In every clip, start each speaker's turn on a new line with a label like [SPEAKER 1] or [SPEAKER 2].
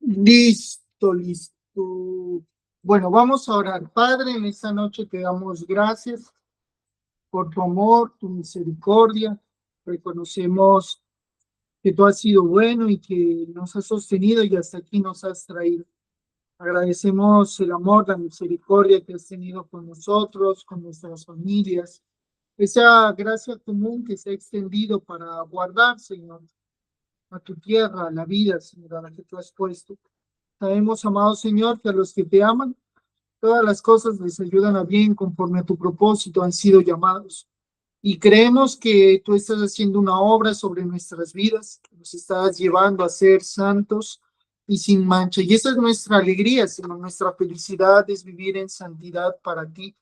[SPEAKER 1] Listo, listo. Bueno, vamos a orar. Padre, en esta noche te damos gracias por tu amor, tu misericordia. Reconocemos que tú has sido bueno y que nos has sostenido y hasta aquí nos has traído. Agradecemos el amor, la misericordia que has tenido con nosotros, con nuestras familias. Esa gracia común que se ha extendido para guardar, Señor, a tu tierra, a la vida, Señor, a la que tú has puesto. Sabemos, amado Señor, que a los que te aman, todas las cosas les ayudan a bien conforme a tu propósito han sido llamados. Y creemos que tú estás haciendo una obra sobre nuestras vidas, que nos estás llevando a ser santos y sin mancha. Y esa es nuestra alegría, Señor. Nuestra felicidad es vivir en santidad para ti.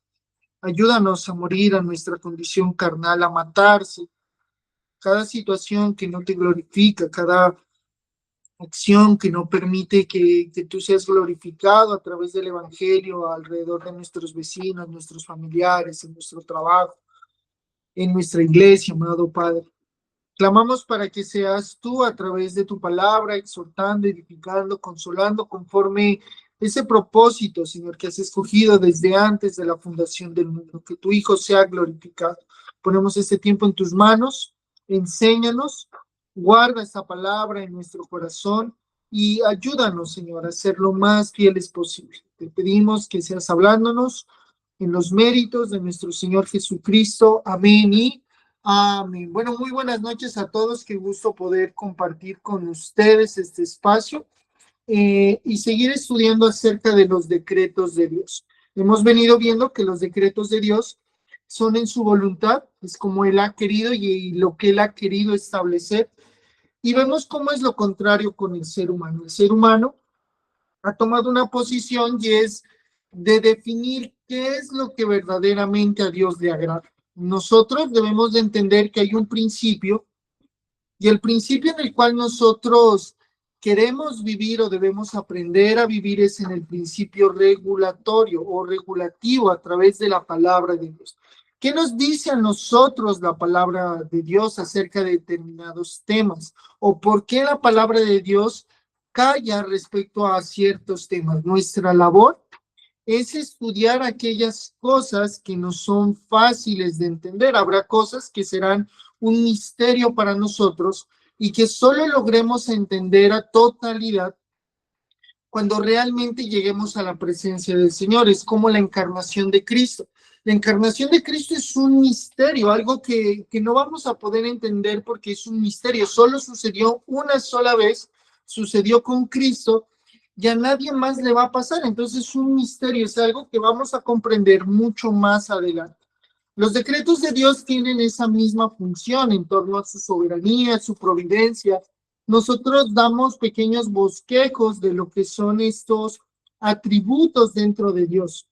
[SPEAKER 1] Ayúdanos a morir a nuestra condición carnal, a matarse. Cada situación que no te glorifica, cada acción que no permite que tú seas glorificado a través del Evangelio alrededor de nuestros vecinos, nuestros familiares, en nuestro trabajo, en nuestra iglesia, amado Padre. Clamamos para que seas tú a través de tu palabra, exhortando, edificando, consolando, conforme ese propósito, Señor, que has escogido desde antes de la fundación del mundo, que tu Hijo sea glorificado. Ponemos este tiempo en tus manos, enséñanos, guarda esta palabra en nuestro corazón y ayúdanos, Señor, a ser lo más fieles posible. Te pedimos que seas hablándonos en los méritos de nuestro Señor Jesucristo. Amén y amén. Bueno, muy buenas noches a todos. Qué gusto poder compartir con ustedes este espacio y seguir estudiando acerca de los decretos de Dios. Hemos venido viendo que los decretos de Dios son en su voluntad, es como Él ha querido y lo que Él ha querido establecer. Y vemos cómo es lo contrario con el ser humano. El ser humano ha tomado una posición y es de definir qué es lo que verdaderamente a Dios le agrada. Nosotros debemos de entender que hay un principio y el principio en el cual nosotros queremos vivir o debemos aprender a vivir es en el principio regulatorio o regulativo a través de la palabra de Dios. ¿Qué nos dice a nosotros la palabra de Dios acerca de determinados temas? ¿O por qué la palabra de Dios calla respecto a ciertos temas? Nuestra labor es estudiar aquellas cosas que no son fáciles de entender. Habrá cosas que serán un misterio para nosotros y que solo logremos entender a totalidad cuando realmente lleguemos a la presencia del Señor. Es como la encarnación de Cristo. La encarnación de Cristo es un misterio, algo que no vamos a poder entender porque es un misterio. Solo sucedió una sola vez, sucedió con Cristo y a nadie más le va a pasar. Entonces es un misterio, es algo que vamos a comprender mucho más adelante. Los decretos de Dios tienen esa misma función en torno a su soberanía, su providencia. Nosotros damos pequeños bosquejos de lo que son estos atributos dentro de Dios.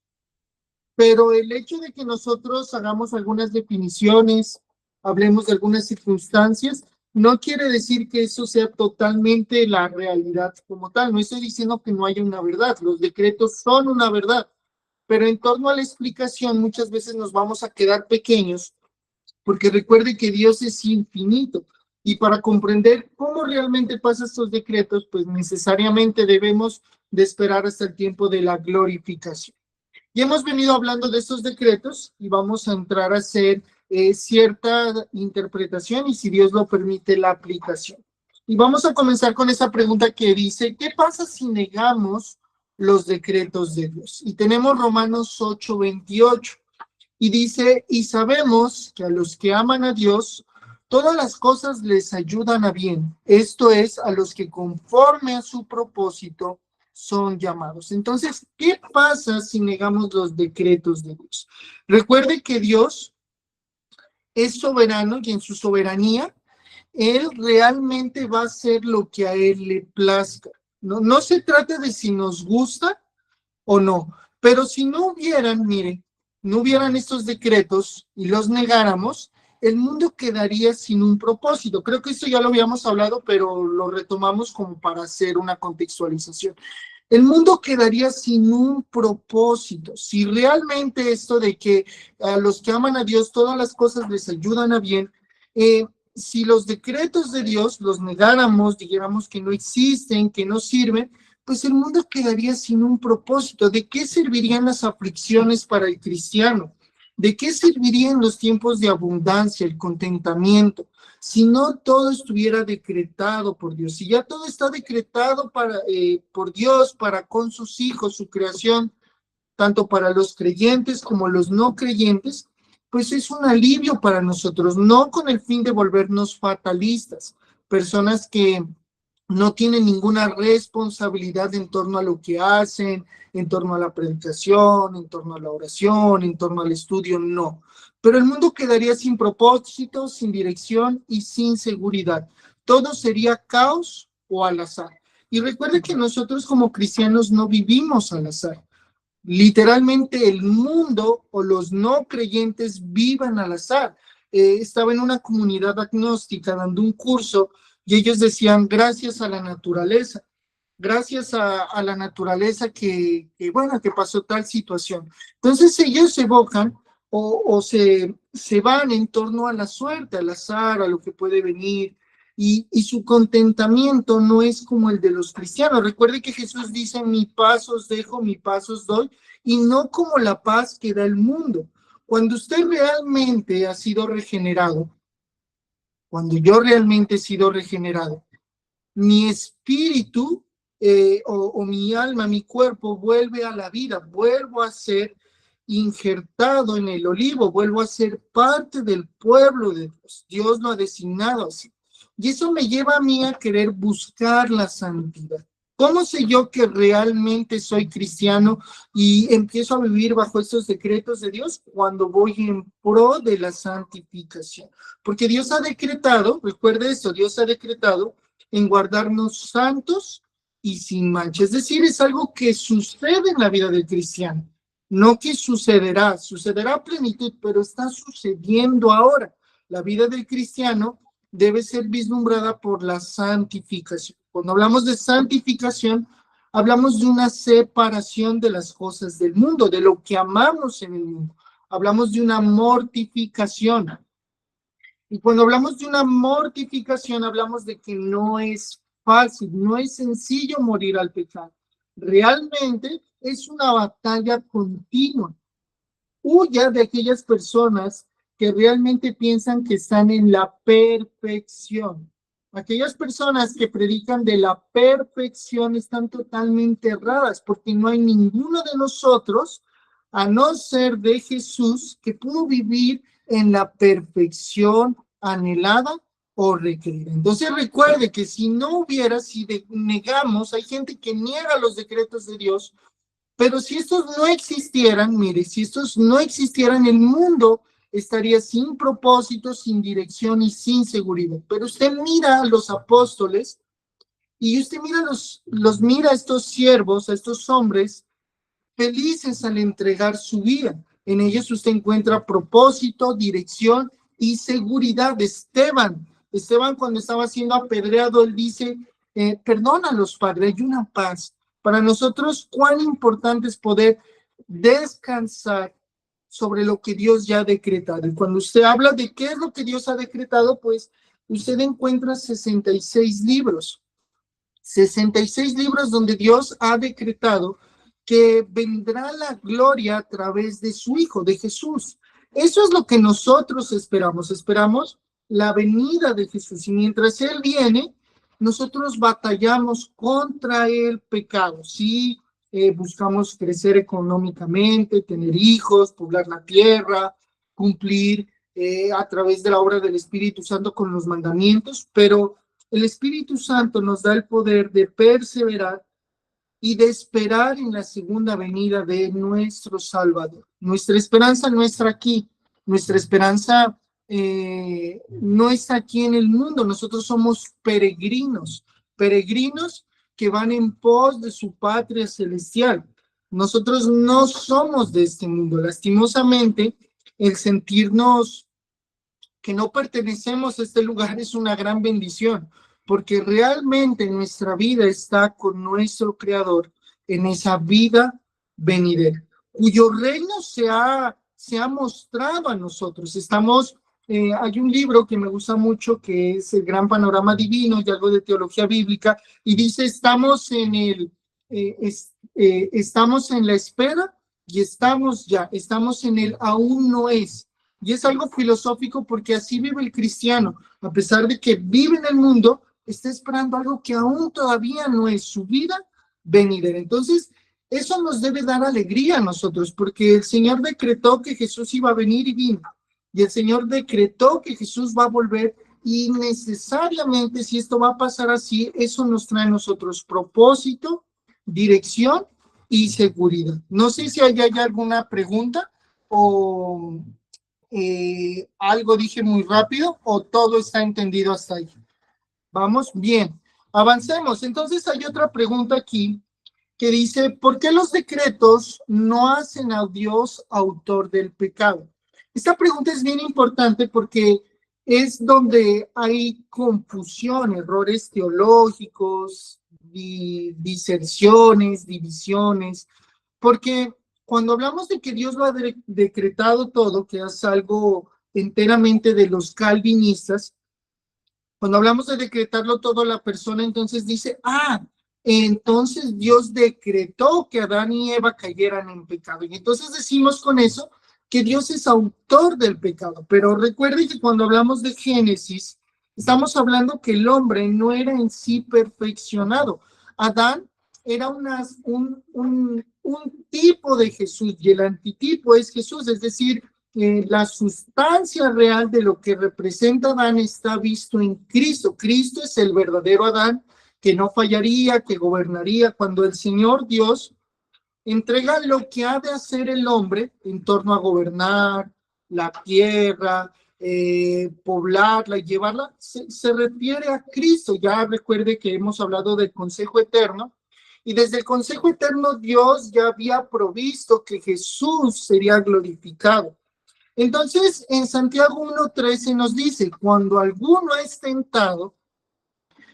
[SPEAKER 1] Pero el hecho de que nosotros hagamos algunas definiciones, hablemos de algunas circunstancias, no quiere decir que eso sea totalmente la realidad como tal. No estoy diciendo que no haya una verdad. Los decretos son una verdad. Pero en torno a la explicación, muchas veces nos vamos a quedar pequeños, porque recuerde que Dios es infinito. Y para comprender cómo realmente pasan estos decretos, pues necesariamente debemos de esperar hasta el tiempo de la glorificación. Y hemos venido hablando de estos decretos y vamos a entrar a hacer cierta interpretación y, si Dios lo permite, la aplicación. Y vamos a comenzar con esa pregunta que dice, ¿qué pasa si negamos los decretos de Dios? Y tenemos Romanos 8:28 y dice, y sabemos que a los que aman a Dios, todas las cosas les ayudan a bien. Esto es, a los que conforme a su propósito son llamados. Entonces, ¿qué pasa si negamos los decretos de Dios? Recuerde que Dios es soberano y en su soberanía, Él realmente va a hacer lo que a Él le plazca. No se trata de si nos gusta o no, pero si no hubieran, mire, no hubieran estos decretos y los negáramos, el mundo quedaría sin un propósito. Creo que esto ya lo habíamos hablado, pero lo retomamos como para hacer una contextualización. El mundo quedaría sin un propósito. Si realmente esto de que a los que aman a Dios todas las cosas les ayudan a bien, si los decretos de Dios los negáramos, dijéramos que no existen, que no sirven, pues el mundo quedaría sin un propósito. ¿De qué servirían las aflicciones para el cristiano? ¿De qué servirían los tiempos de abundancia, el contentamiento, si no todo estuviera decretado por Dios? Si ya todo está decretado por Dios, para con sus hijos, su creación, tanto para los creyentes como los no creyentes, pues es un alivio para nosotros, no con el fin de volvernos fatalistas, personas que no tienen ninguna responsabilidad en torno a lo que hacen, en torno a la predicación, en torno a la oración, en torno al estudio, no. Pero el mundo quedaría sin propósito, sin dirección y sin seguridad. Todo sería caos o al azar. Y recuerde que nosotros como cristianos no vivimos al azar. Literalmente el mundo o los no creyentes vivan al azar. Estaba en una comunidad agnóstica dando un curso y ellos decían, gracias a la naturaleza, gracias a la naturaleza bueno, que pasó tal situación. Entonces ellos se evocan o se van en torno a la suerte, al azar, a lo que puede venir, y su contentamiento no es como el de los cristianos. Recuerde que Jesús dice, mi paz os dejo, mi paz os doy, y no como la paz que da el mundo. Cuando usted realmente ha sido regenerado, cuando yo realmente he sido regenerado, mi espíritu o mi alma, mi cuerpo vuelve a la vida, vuelvo a ser injertado en el olivo, vuelvo a ser parte del pueblo de Dios. Dios lo ha designado así. Y eso me lleva a mí a querer buscar la santidad. ¿Cómo sé yo que realmente soy cristiano y empiezo a vivir bajo estos decretos de Dios? Cuando voy en pro de la santificación. Porque Dios ha decretado, recuerde esto, Dios ha decretado en guardarnos santos y sin mancha. Es decir, es algo que sucede en la vida del cristiano. No que sucederá a plenitud, pero está sucediendo ahora. La vida del cristiano debe ser vislumbrada por la santificación. Cuando hablamos de santificación, hablamos de una separación de las cosas del mundo, de lo que amamos en el mundo. Hablamos de una mortificación. Y cuando hablamos de una mortificación, hablamos de que no es fácil, no es sencillo morir al pecado. Realmente es una batalla continua. Huya de aquellas personas que realmente piensan que están en la perfección. Aquellas personas que predican de la perfección están totalmente erradas, porque no hay ninguno de nosotros, a no ser de Jesús, que pudo vivir en la perfección anhelada o requerida. Entonces recuerde que si negamos, hay gente que niega los decretos de Dios, pero si estos no existieran, mire, si estos no existieran, el mundo estaría sin propósito, sin dirección y sin seguridad. Pero usted mira a los apóstoles y usted mira a estos siervos, a estos hombres felices al entregar su vida. En ellos usted encuentra propósito, dirección y seguridad. Esteban cuando estaba siendo apedreado, él dice, perdónalos, Padre, hay una paz. Para nosotros, cuán importante es poder descansar sobre lo que Dios ya ha decretado. Y cuando usted habla de qué es lo que Dios ha decretado, pues usted encuentra 66 libros. 66 libros donde Dios ha decretado que vendrá la gloria a través de su Hijo, de Jesús. Eso es lo que nosotros esperamos. Esperamos la venida de Jesús. Y mientras Él viene, nosotros batallamos contra el pecado. Sí, buscamos crecer económicamente, tener hijos, poblar la tierra, cumplir a través de la obra del Espíritu Santo con los mandamientos, pero el Espíritu Santo nos da el poder de perseverar y de esperar en la segunda venida de nuestro Salvador. Nuestra esperanza no está aquí, nuestra esperanza no está aquí en el mundo. Nosotros somos peregrinos que van en pos de su patria celestial. Nosotros no somos de este mundo. Lastimosamente, el sentirnos que no pertenecemos a este lugar es una gran bendición, porque realmente nuestra vida está con nuestro Creador en esa vida venidera, cuyo reino se ha mostrado a nosotros. Hay un libro que me gusta mucho que es El Gran Panorama Divino y algo de teología bíblica, y dice, estamos en estamos en la espera y estamos en el aún no es. Y es algo filosófico porque así vive el cristiano. A pesar de que vive en el mundo, está esperando algo que aún todavía no es su vida venidera. Entonces, eso nos debe dar alegría a nosotros, porque el Señor decretó que Jesús iba a venir y vino. Y el Señor decretó que Jesús va a volver y necesariamente si esto va a pasar así, eso nos trae a nosotros propósito, dirección y seguridad. No sé si hay alguna pregunta o algo dije muy rápido o todo está entendido hasta ahí. Vamos, bien, avancemos. Entonces hay otra pregunta aquí que dice, ¿por qué los decretos no hacen a Dios autor del pecado? Esta pregunta es bien importante porque es donde hay confusión, errores teológicos, diserciones, divisiones, porque cuando hablamos de que Dios lo ha decretado todo, que es algo enteramente de los calvinistas, cuando hablamos de decretarlo todo, la persona entonces dice, entonces Dios decretó que Adán y Eva cayeran en pecado. Y entonces decimos con eso que Dios es autor del pecado. Pero recuerden que cuando hablamos de Génesis, estamos hablando que el hombre no era en sí perfeccionado. Adán era un tipo de Jesús y el antitipo es Jesús, es decir, la sustancia real de lo que representa Adán está visto en Cristo. Cristo es el verdadero Adán que no fallaría, que gobernaría. Cuando el Señor Dios entrega lo que ha de hacer el hombre en torno a gobernar la tierra, poblarla y llevarla, se refiere a Cristo. Ya recuerde que hemos hablado del consejo eterno, y desde el consejo eterno Dios ya había provisto que Jesús sería glorificado. Entonces, en Santiago 1:13 nos dice, cuando alguno es tentado,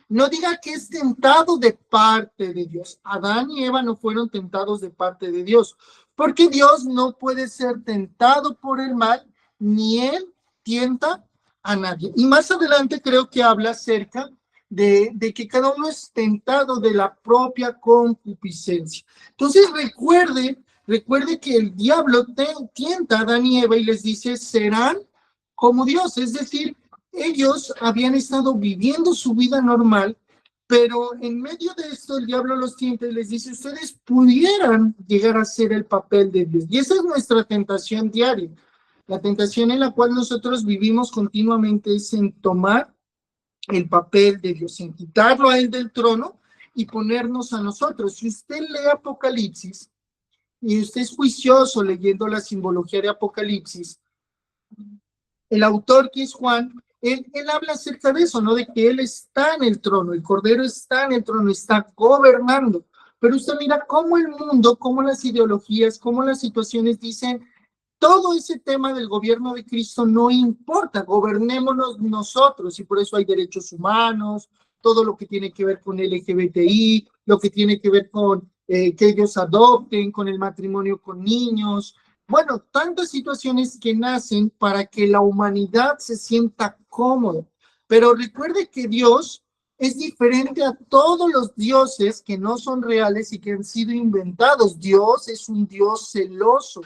[SPEAKER 1] no diga que es tentado de parte de Dios. Adán y Eva no fueron tentados de parte de Dios, porque Dios no puede ser tentado por el mal, ni él tienta a nadie. Y más adelante creo que habla acerca de que cada uno es tentado de la propia concupiscencia. Entonces recuerde que el diablo tienta a Adán y Eva y les dice, serán como Dios, es decir, ellos habían estado viviendo su vida normal, pero en medio de esto el diablo los tienta y les dice, ustedes pudieran llegar a ser el papel de Dios. Y esa es nuestra tentación diaria. La tentación en la cual nosotros vivimos continuamente es en tomar el papel de Dios, en quitarlo a él del trono y ponernos a nosotros. Si usted lee Apocalipsis y usted es juicioso leyendo la simbología de Apocalipsis, el autor, que es Juan, él habla acerca de eso, ¿no? De que él está en el trono, el Cordero está en el trono, está gobernando. Pero usted mira cómo el mundo, cómo las ideologías, cómo las situaciones dicen, todo ese tema del gobierno de Cristo no importa, gobernémonos nosotros, y por eso hay derechos humanos, todo lo que tiene que ver con LGBTI, lo que tiene que ver con que ellos adopten, con el matrimonio con niños. Bueno, tantas situaciones que nacen para que la humanidad se sienta cómoda. Pero recuerde que Dios es diferente a todos los dioses que no son reales y que han sido inventados. Dios es un Dios celoso.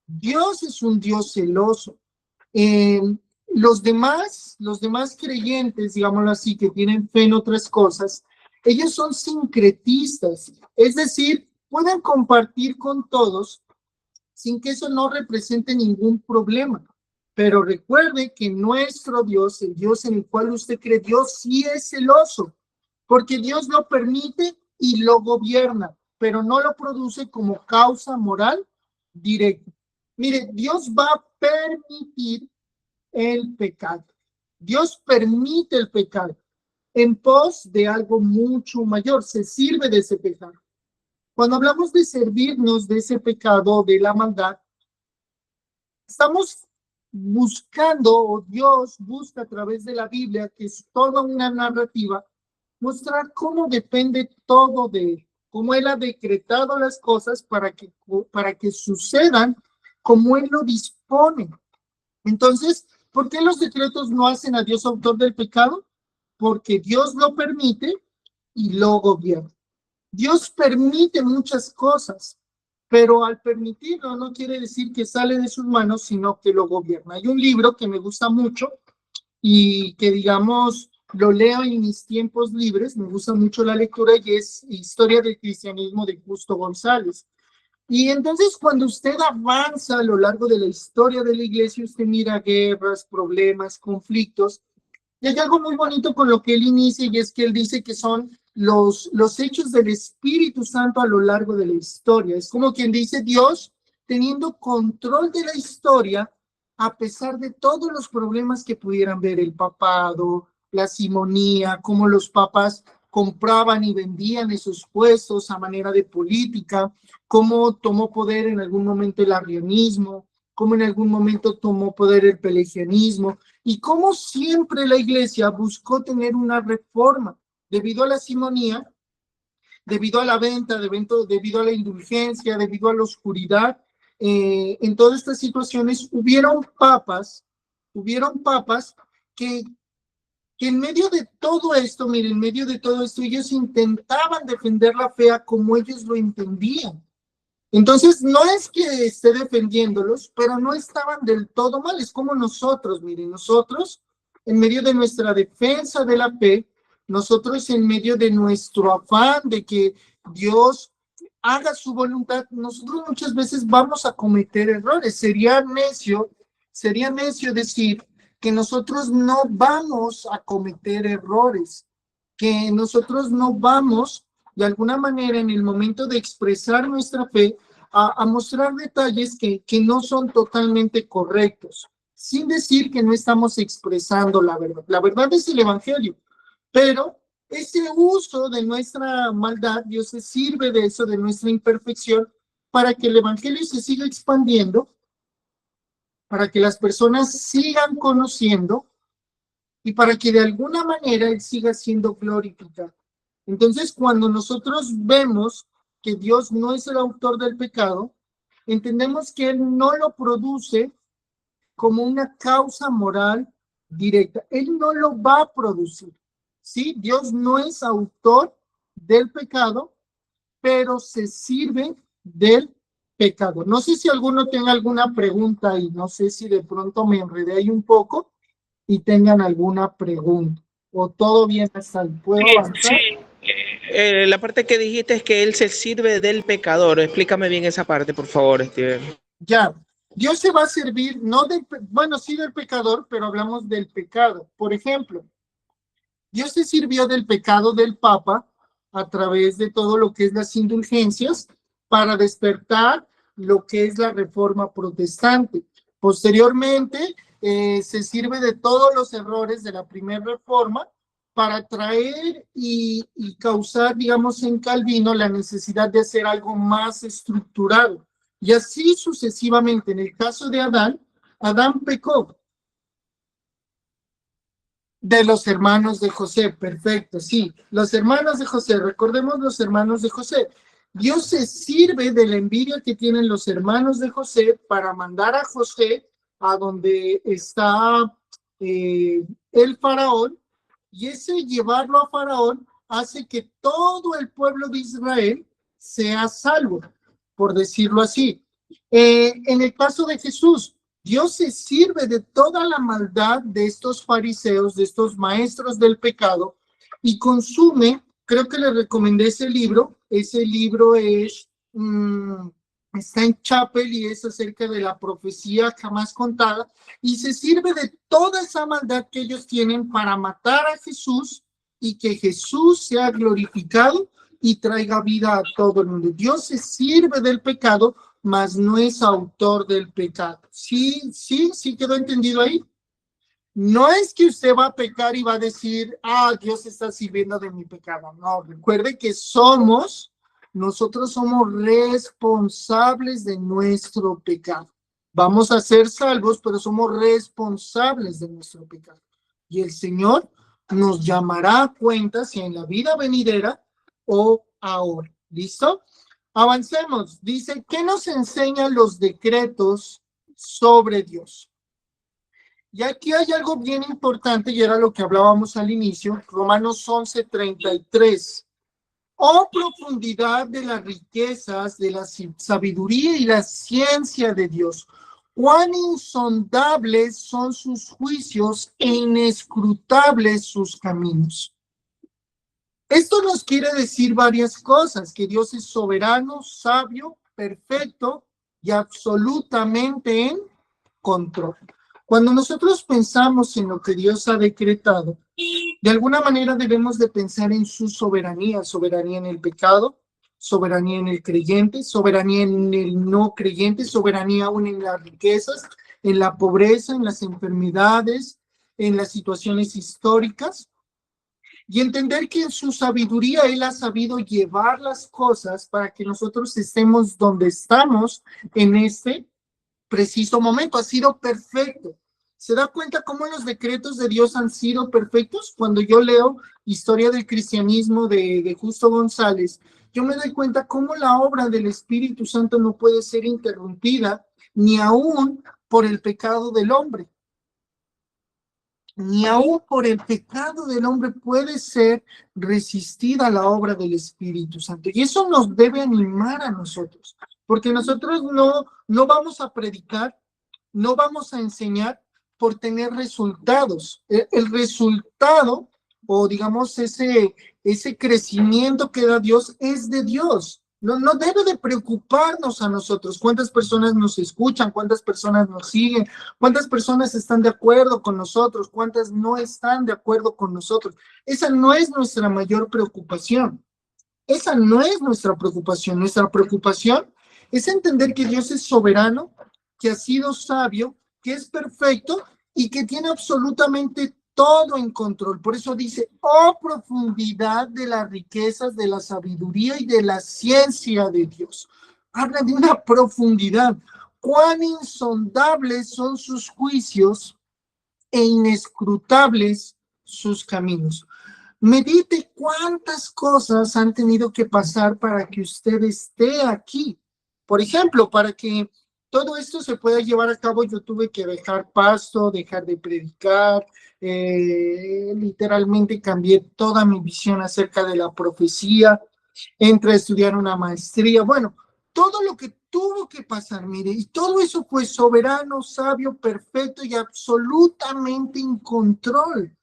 [SPEAKER 1] Dios es un Dios celoso. Los demás creyentes, digámoslo así, que tienen fe en otras cosas, ellos son sincretistas. Es decir, pueden compartir con todos sin que eso no represente ningún problema. Pero recuerde que nuestro Dios, el Dios en el cual usted cree, Dios sí es celoso, porque Dios lo permite y lo gobierna, pero no lo produce como causa moral directa. Mire, Dios va a permitir el pecado. Dios permite el pecado en pos de algo mucho mayor. Se sirve de ese pecado. Cuando hablamos de servirnos de ese pecado, de la maldad, estamos buscando, o Dios busca a través de la Biblia, que es toda una narrativa, mostrar cómo depende todo de Él, cómo Él ha decretado las cosas para que sucedan como Él lo dispone. Entonces, ¿por qué los decretos no hacen a Dios autor del pecado? Porque Dios lo permite y lo gobierna. Dios permite muchas cosas, pero al permitirlo no quiere decir que sale de sus manos, sino que lo gobierna. Hay un libro que me gusta mucho y que, digamos, lo leo en mis tiempos libres, me gusta mucho la lectura, y es Historia del Cristianismo de Justo González. Y entonces cuando usted avanza a lo largo de la historia de la iglesia, usted mira guerras, problemas, conflictos, y hay algo muy bonito con lo que él inicia, y es que él dice que son los hechos del Espíritu Santo a lo largo de la historia. Es como quien dice Dios teniendo control de la historia a pesar de todos los problemas que pudieran ver el papado, la simonía, cómo los papas compraban y vendían esos puestos a manera de política, cómo tomó poder en algún momento el arrianismo, cómo en algún momento tomó poder el pelagianismo, y cómo siempre la iglesia buscó tener una reforma debido a la simonía, debido a la venta, debido a la indulgencia, debido a la oscuridad. En todas estas situaciones hubieron papas que, que en medio de todo esto, miren, en medio de todo esto, ellos intentaban defender la fe como ellos lo entendían. Entonces, no es que esté defendiéndolos, pero no estaban del todo mal. Es como nosotros, miren, nosotros, en medio de nuestra defensa de la fe, nosotros en medio de nuestro afán de que Dios haga su voluntad, nosotros muchas veces vamos a cometer errores. Sería necio decir que nosotros no vamos a cometer errores, que nosotros no vamos de alguna manera en el momento de expresar nuestra fe a mostrar detalles que no son totalmente correctos, sin decir que no estamos expresando la verdad. La verdad es el Evangelio, pero ese uso de nuestra maldad, Dios se sirve de eso, de nuestra imperfección, para que el Evangelio se siga expandiendo, para que las personas sigan conociendo y para que de alguna manera Él siga siendo glorificado. Entonces, cuando nosotros vemos que Dios no es el autor del pecado, entendemos que Él no lo produce como una causa moral directa. Él no lo va a producir. ¿Sí? Dios no es autor del pecado, pero se sirve del pecado. No sé si alguno tenga alguna pregunta y no sé si de pronto me enredé ahí un poco y tengan alguna pregunta. O todo bien hasta ahí. ¿Puedo avanzar?
[SPEAKER 2] Sí, la parte que dijiste es que él se sirve del pecador. Explícame bien esa parte, por favor, Steven.
[SPEAKER 1] Ya, Dios se va a servir, no del, bueno, sí del pecador, pero hablamos del pecado. Por ejemplo, Dios se sirvió del pecado del Papa a través de todo lo que es las indulgencias para despertar lo que es la reforma protestante. Posteriormente, se sirve de todos los errores de la primera reforma para traer y causar, digamos, en Calvino la necesidad de hacer algo más estructurado. Y así sucesivamente. En el caso de Adán, Adán pecó, de los hermanos de José, perfecto, sí. Los hermanos de José, recordemos los hermanos de José. Dios se sirve de la envidia que tienen los hermanos de José para mandar a José a donde está el faraón, y ese llevarlo a faraón hace que todo el pueblo de Israel sea salvo, por decirlo así. En el caso de Jesús, Dios se sirve de toda la maldad de estos fariseos, de estos maestros del pecado, y consume, creo que le recomendé ese libro está en Chapel y es acerca de la profecía jamás contada, y se sirve de toda esa maldad que ellos tienen para matar a Jesús y que Jesús sea glorificado y traiga vida a todo el mundo. Dios se sirve del pecado, mas no es autor del pecado. Sí quedó entendido ahí. No es que usted va a pecar y va a decir, Dios está sirviendo de mi pecado. No, recuerde que nosotros somos responsables de nuestro pecado. Vamos a ser salvos, pero somos responsables de nuestro pecado. Y el Señor nos llamará a cuenta, si en la vida venidera o ahora. ¿Listo? Avancemos. Dice, ¿qué nos enseñan los decretos sobre Dios? Y aquí hay algo bien importante, y era lo que hablábamos al inicio, Romanos 11:33. Oh profundidad de las riquezas, de la sabiduría y la ciencia de Dios. Cuán insondables son sus juicios e inescrutables sus caminos. Esto nos quiere decir varias cosas, que Dios es soberano, sabio, perfecto y absolutamente en control. Cuando nosotros pensamos en lo que Dios ha decretado, de alguna manera debemos de pensar en su soberanía, soberanía en el pecado, soberanía en el creyente, soberanía en el no creyente, soberanía aún en las riquezas, en la pobreza, en las enfermedades, en las situaciones históricas, y entender que en su sabiduría Él ha sabido llevar las cosas para que nosotros estemos donde estamos en este preciso momento. Ha sido perfecto. ¿Se da cuenta cómo los decretos de Dios han sido perfectos? Cuando yo leo Historia del Cristianismo de Justo González, yo me doy cuenta cómo la obra del Espíritu Santo no puede ser interrumpida ni aún por el pecado del hombre. Ni aún por el pecado del hombre puede ser resistida la obra del Espíritu Santo. Y eso nos debe animar a nosotros, porque nosotros no vamos a predicar, no vamos a enseñar por tener resultados. El resultado, o digamos ese crecimiento que da Dios, es de Dios. No debe de preocuparnos a nosotros cuántas personas nos escuchan, cuántas personas nos siguen, cuántas personas están de acuerdo con nosotros, cuántas no están de acuerdo con nosotros. Esa no es nuestra mayor preocupación. Esa no es nuestra preocupación. Nuestra preocupación es entender que Dios es soberano, que ha sido sabio, que es perfecto y que tiene absolutamente todo en control. Por eso dice, oh profundidad de las riquezas, de la sabiduría y de la ciencia de Dios. Habla de una profundidad. Cuán insondables son sus juicios e inescrutables sus caminos. Medite cuántas cosas han tenido que pasar para que usted esté aquí. Por ejemplo, para que todo esto se pueda llevar a cabo, yo tuve que dejar pasto, dejar de predicar, literalmente cambié toda mi visión acerca de la profecía, entré a estudiar una maestría, bueno, todo lo que tuvo que pasar, mire, y todo eso fue soberano, sabio, perfecto y absolutamente en control.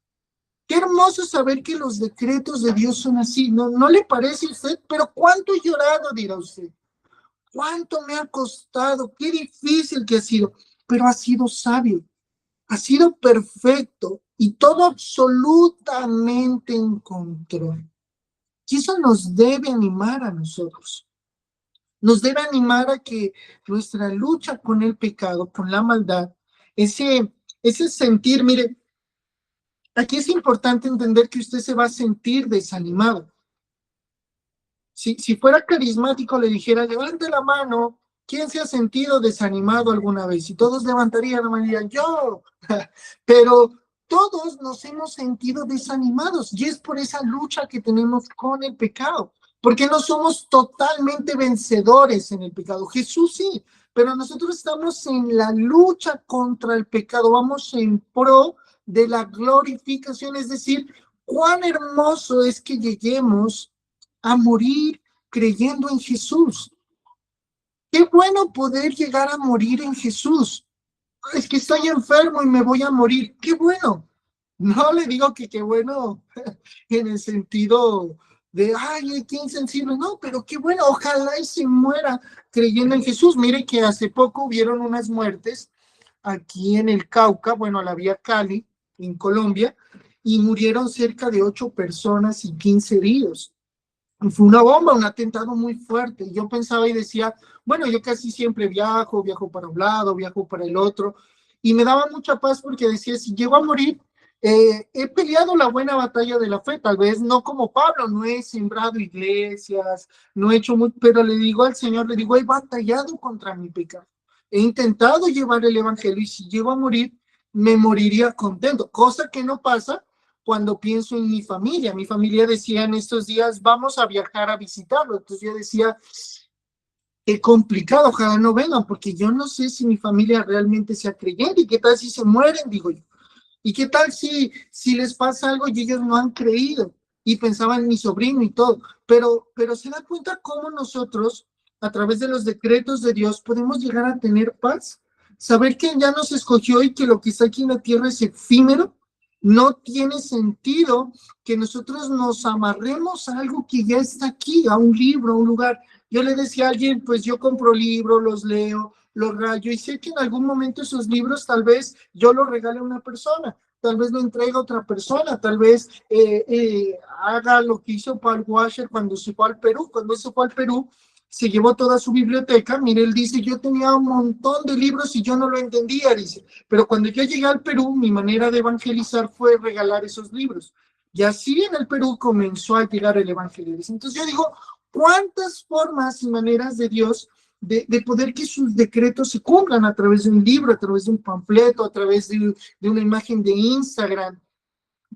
[SPEAKER 1] Qué hermoso saber que los decretos de Dios son así, ¿no le parece a usted? Pero ¿cuánto he llorado, dirá usted? ¿Cuánto me ha costado? Qué difícil que ha sido, pero ha sido sabio, ha sido perfecto y todo absolutamente en control. Y eso nos debe animar a nosotros. Nos debe animar a que nuestra lucha con el pecado, con la maldad, ese sentir, mire, aquí es importante entender que usted se va a sentir desanimado. Si fuera carismático, le dijera, levante la mano, ¿quién se ha sentido desanimado alguna vez? Y todos levantarían la mano y dirían, yo. Pero todos nos hemos sentido desanimados y es por esa lucha que tenemos con el pecado, porque no somos totalmente vencedores en el pecado. Jesús sí, pero nosotros estamos en la lucha contra el pecado, vamos en pro de la glorificación, es decir, cuán hermoso es que lleguemos a morir creyendo en Jesús. Qué bueno poder llegar a morir en Jesús. Es que estoy enfermo y me voy a morir. Qué bueno. No le digo que qué bueno en el sentido de, ay, qué insensible. No, pero qué bueno. Ojalá y se muera creyendo en Jesús. Mire que hace poco hubieron unas muertes aquí en el Cauca, bueno, a la vía Cali, en Colombia, y murieron cerca de 8 personas y 15 heridos. Fue una bomba, un atentado muy fuerte. Yo pensaba y decía, bueno, yo casi siempre viajo para un lado, viajo para el otro, y me daba mucha paz porque decía, si llego a morir, he peleado la buena batalla de la fe, tal vez no como Pablo, no he sembrado iglesias, no he hecho mucho, pero le digo al Señor, le digo, he batallado contra mi pecado, he intentado llevar el evangelio y si llego a morir, me moriría contento, cosa que no pasa cuando pienso en mi familia. Mi familia decía en estos días, vamos a viajar a visitarlo. Entonces yo decía, qué complicado, ojalá no vengan, porque yo no sé si mi familia realmente sea creyente, y qué tal si se mueren, digo yo. ¿Y qué tal si les pasa algo y ellos no han creído? y pensaba en mi sobrino y todo, pero se da cuenta cómo nosotros, a través de los decretos de Dios, podemos llegar a tener paz, saber que ya nos escogió y que lo que está aquí en la tierra es efímero. No tiene sentido que nosotros nos amarremos a algo que ya está aquí, a un libro, a un lugar. Yo le decía a alguien, pues yo compro libros, los leo, los rayo, y sé que en algún momento esos libros tal vez yo los regale a una persona, tal vez lo entregue a otra persona, tal vez haga lo que hizo Paul Washer cuando se fue al Perú. Cuando se fue al Perú, se llevó toda su biblioteca. Mire, él dice, yo tenía un montón de libros y yo no lo entendía, dice, pero cuando yo llegué al Perú, mi manera de evangelizar fue regalar esos libros. Y así en el Perú comenzó a llegar el evangelio. Entonces yo digo, ¿cuántas formas y maneras de Dios de poder que sus decretos se cumplan a través de un libro, a través de un panfleto, a través de una imagen de Instagram,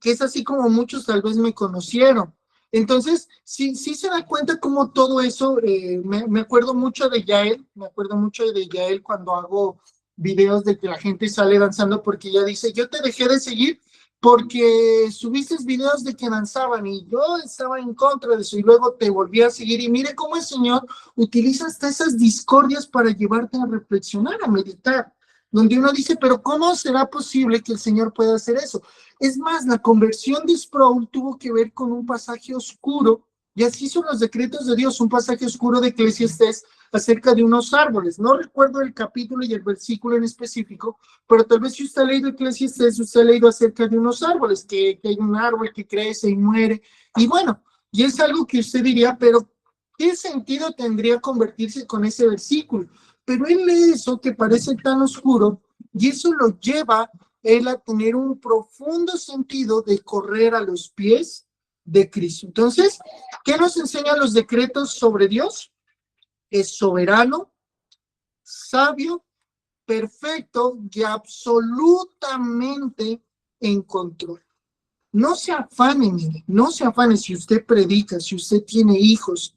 [SPEAKER 1] que es así como muchos tal vez me conocieron? Entonces, sí, sí se da cuenta cómo todo eso, me acuerdo mucho de Yael, me acuerdo mucho de Yael cuando hago videos de que la gente sale danzando, porque ella dice, yo te dejé de seguir porque subiste videos de que danzaban y yo estaba en contra de eso y luego te volví a seguir y mire cómo el Señor utiliza hasta esas discordias para llevarte a reflexionar, a meditar, donde uno dice, pero ¿cómo será posible que el Señor pueda hacer eso? Es más, la conversión de Sproul tuvo que ver con un pasaje oscuro, y así son los decretos de Dios, un pasaje oscuro de Eclesiastés acerca de unos árboles. No recuerdo el capítulo y el versículo en específico, pero tal vez si usted ha leído Eclesiastés, usted ha leído acerca de unos árboles, que hay un árbol que crece y muere, y bueno, y es algo que usted diría, pero ¿qué sentido tendría convertirse con ese versículo? Pero él lee eso que parece tan oscuro, y eso lo lleva él a tener un profundo sentido de correr a los pies de Cristo. Entonces, ¿qué nos enseñan los decretos sobre Dios? Es soberano, sabio, perfecto y absolutamente en control. No se afane, mire, no se afane si usted predica, si usted tiene hijos,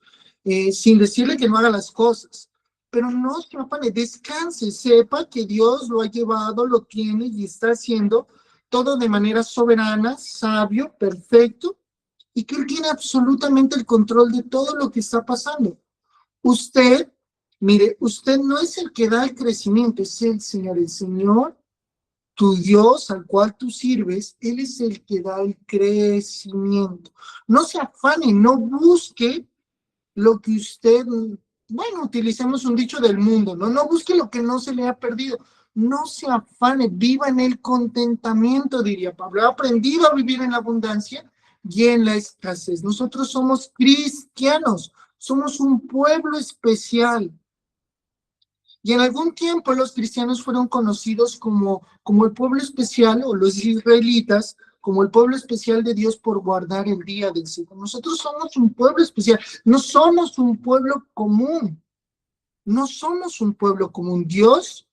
[SPEAKER 1] sin decirle que no haga las cosas, pero no se afane, descanse, sepa que Dios lo ha llevado, lo tiene y está haciendo todo de manera soberana, sabio, perfecto, y que Él tiene absolutamente el control de todo lo que está pasando. Usted, mire, usted no es el que da el crecimiento, es el Señor. El Señor, tu Dios al cual tú sirves, Él es el que da el crecimiento. No se afane, no busque lo que usted, bueno, utilicemos un dicho del mundo, ¿no? No busque lo que no se le ha perdido. No se afane, viva en el contentamiento, diría Pablo. He aprendido a vivir en la abundancia y en la escasez. Nosotros somos cristianos, somos un pueblo especial. Y en algún tiempo los cristianos fueron conocidos como el pueblo especial, o los israelitas, como el pueblo especial de Dios por guardar el día del Señor. Nosotros somos un pueblo especial, no somos un pueblo común, no somos un pueblo común. Dios,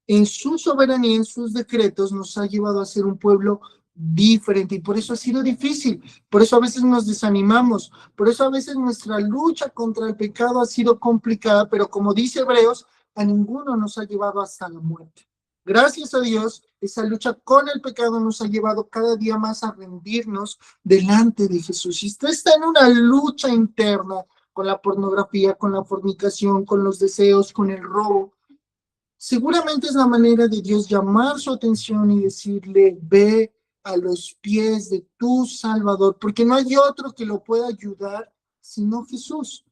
[SPEAKER 1] en su soberanía, en sus decretos, nos ha llevado a ser un pueblo diferente, y por eso ha sido difícil, por eso a veces nos desanimamos, por eso a veces nuestra lucha contra el pecado ha sido complicada, pero como dice Hebreos, a ninguno nos ha llevado hasta la muerte. Gracias a Dios, esa lucha con el pecado nos ha llevado cada día más a rendirnos delante de Jesús. Si usted está en una lucha interna con la pornografía, con la fornicación, con los deseos, con el robo, seguramente es la manera de Dios llamar su atención y decirle, ve a los pies de tu Salvador, porque no hay otro que lo pueda ayudar sino Jesús.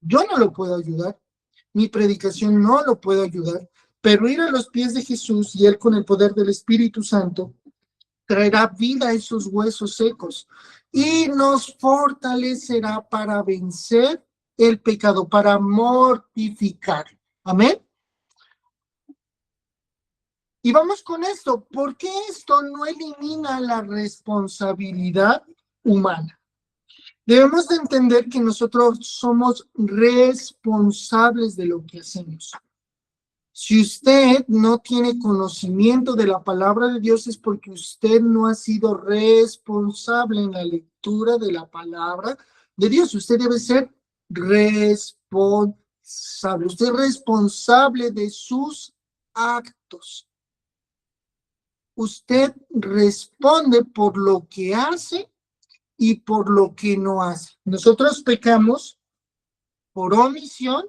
[SPEAKER 1] Yo no lo puedo ayudar, mi predicación no lo puede ayudar, pero ir a los pies de Jesús y Él con el poder del Espíritu Santo traerá vida a esos huesos secos y nos fortalecerá para vencer el pecado, para mortificar. Amén. Y vamos con esto, porque esto no elimina la responsabilidad humana. Debemos de entender que nosotros somos responsables de lo que hacemos. Si usted no tiene conocimiento de la palabra de Dios, es porque usted no ha sido responsable en la lectura de la palabra de Dios. Usted debe ser responsable. Usted es responsable de sus actos. Usted responde por lo que hace y por lo que no hace. Nosotros pecamos por omisión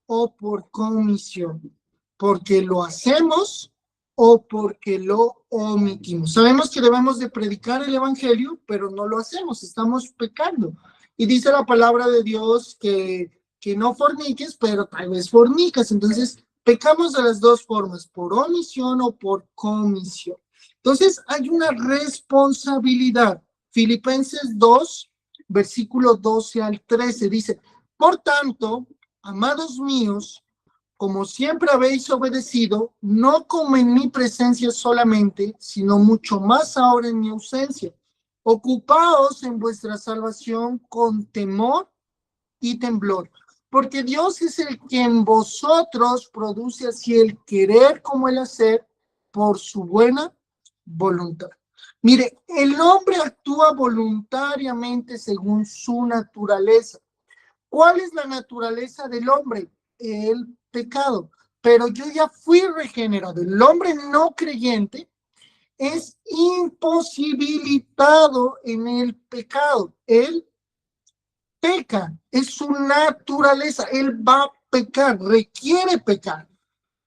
[SPEAKER 1] o por comisión, porque lo hacemos o porque lo omitimos. Sabemos que debemos de predicar el evangelio, pero no lo hacemos, estamos pecando. Y dice la palabra de Dios que no forniques, pero tal vez fornicas. Entonces, pecamos de las dos formas, por omisión o por comisión. Entonces, hay una responsabilidad. Filipenses 2, versículo 12 al 13, dice, por tanto, amados míos, como siempre habéis obedecido, no como en mi presencia solamente, sino mucho más ahora en mi ausencia. Ocupaos en vuestra salvación con temor y temblor, porque Dios es el que en vosotros produce así el querer como el hacer por su buena voluntad. Mire, el hombre actúa voluntariamente según su naturaleza. ¿Cuál es la naturaleza del hombre? El pecado. Pero yo ya fui regenerado. El hombre no creyente es imposibilitado en el pecado. Él peca, es su naturaleza. Él va a pecar, requiere pecar.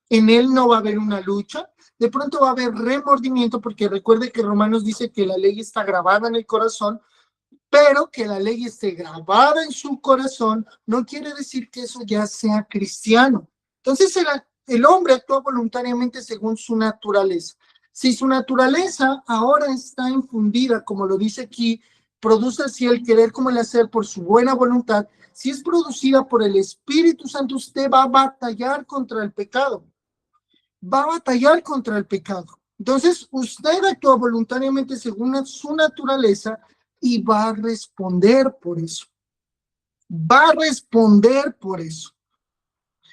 [SPEAKER 1] En él no va a haber una lucha. De pronto va a haber remordimiento, porque recuerde que Romanos dice que la ley está grabada en el corazón, pero que la ley esté grabada en su corazón no quiere decir que eso ya sea cristiano. Entonces el hombre actúa voluntariamente según su naturaleza. Si su naturaleza ahora está infundida, como lo dice aquí, produce así el querer como el hacer por su buena voluntad, si es producida por el Espíritu Santo, usted va a batallar contra el pecado. Va a batallar contra el pecado. Entonces, usted actúa voluntariamente según su naturaleza y va a responder por eso. Va a responder por eso.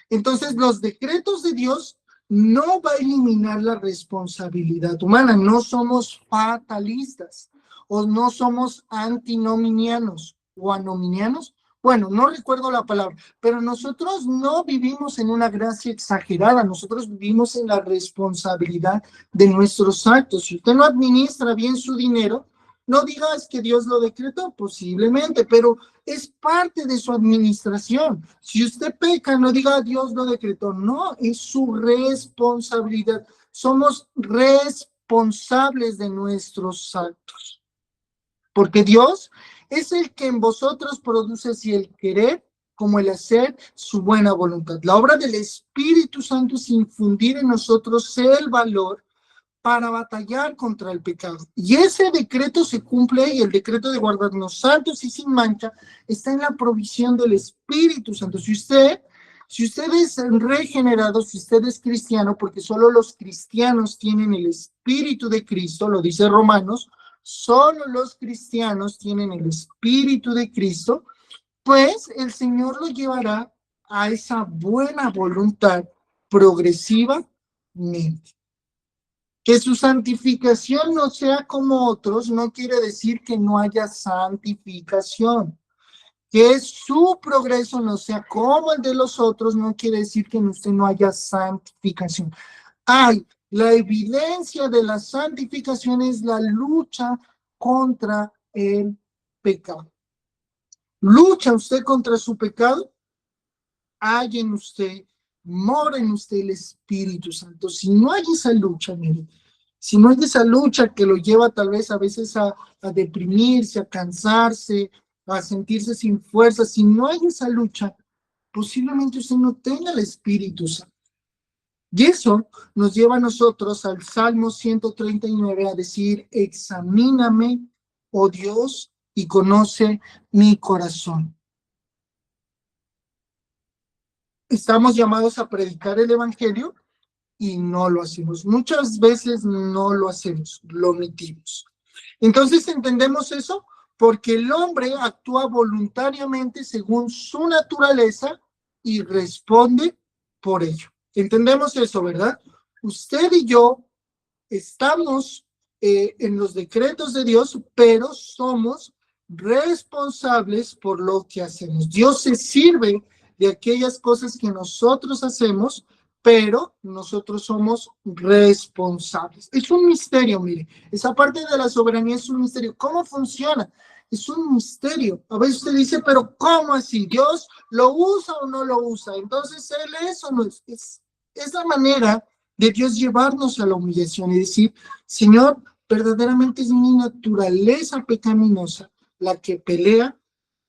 [SPEAKER 1] Entonces, los decretos de Dios no va a eliminar la responsabilidad humana. No somos fatalistas o no somos antinominianos o anominianos. Bueno, no recuerdo la palabra, pero nosotros no vivimos en una gracia exagerada, nosotros vivimos en la responsabilidad de nuestros actos. Si usted no administra bien su dinero, no digas que Dios lo decretó, posiblemente, pero es parte de su administración. Si usted peca, no diga Dios lo decretó, no, es su responsabilidad. Somos responsables de nuestros actos, porque Dios es el que en vosotros produce así el querer como el hacer su buena voluntad. La obra del Espíritu Santo es infundir en nosotros el valor para batallar contra el pecado. Y ese decreto se cumple, y el decreto de guardarnos santos y sin mancha está en la provisión del Espíritu Santo. Si usted es regenerado, si usted es cristiano, porque solo los cristianos tienen el Espíritu de Cristo, lo dice Romanos, solo los cristianos tienen el Espíritu de Cristo, pues el Señor lo llevará a esa buena voluntad progresivamente. Que su santificación no sea como otros no quiere decir que no haya santificación. Que su progreso no sea como el de los otros no quiere decir que en usted no haya santificación. La evidencia de la santificación es la lucha contra el pecado. ¿Lucha usted contra su pecado? Hay en usted, mora en usted el Espíritu Santo. Si no hay esa lucha, mire, si no hay esa lucha que lo lleva tal vez a veces a deprimirse, a cansarse, a sentirse sin fuerza, si no hay esa lucha, posiblemente usted no tenga el Espíritu Santo. Y eso nos lleva a nosotros al Salmo 139 a decir, examíname, oh Dios, y conoce mi corazón. Estamos llamados a predicar el evangelio y no lo hacemos. Muchas veces no lo hacemos, lo omitimos. Entonces entendemos eso porque el hombre actúa voluntariamente según su naturaleza y responde por ello. Entendemos eso, ¿verdad? Usted y yo estamos en los decretos de Dios, pero somos responsables por lo que hacemos. Dios se sirve de aquellas cosas que nosotros hacemos, pero nosotros somos responsables. Es un misterio, mire, esa parte de la soberanía es un misterio. ¿Cómo funciona? es un misterio. A veces usted dice, pero ¿cómo así? ¿Dios lo usa o no lo usa? Entonces, ¿Él es o no es? Es la manera de Dios llevarnos a la humillación y decir, Señor, verdaderamente es mi naturaleza pecaminosa la que pelea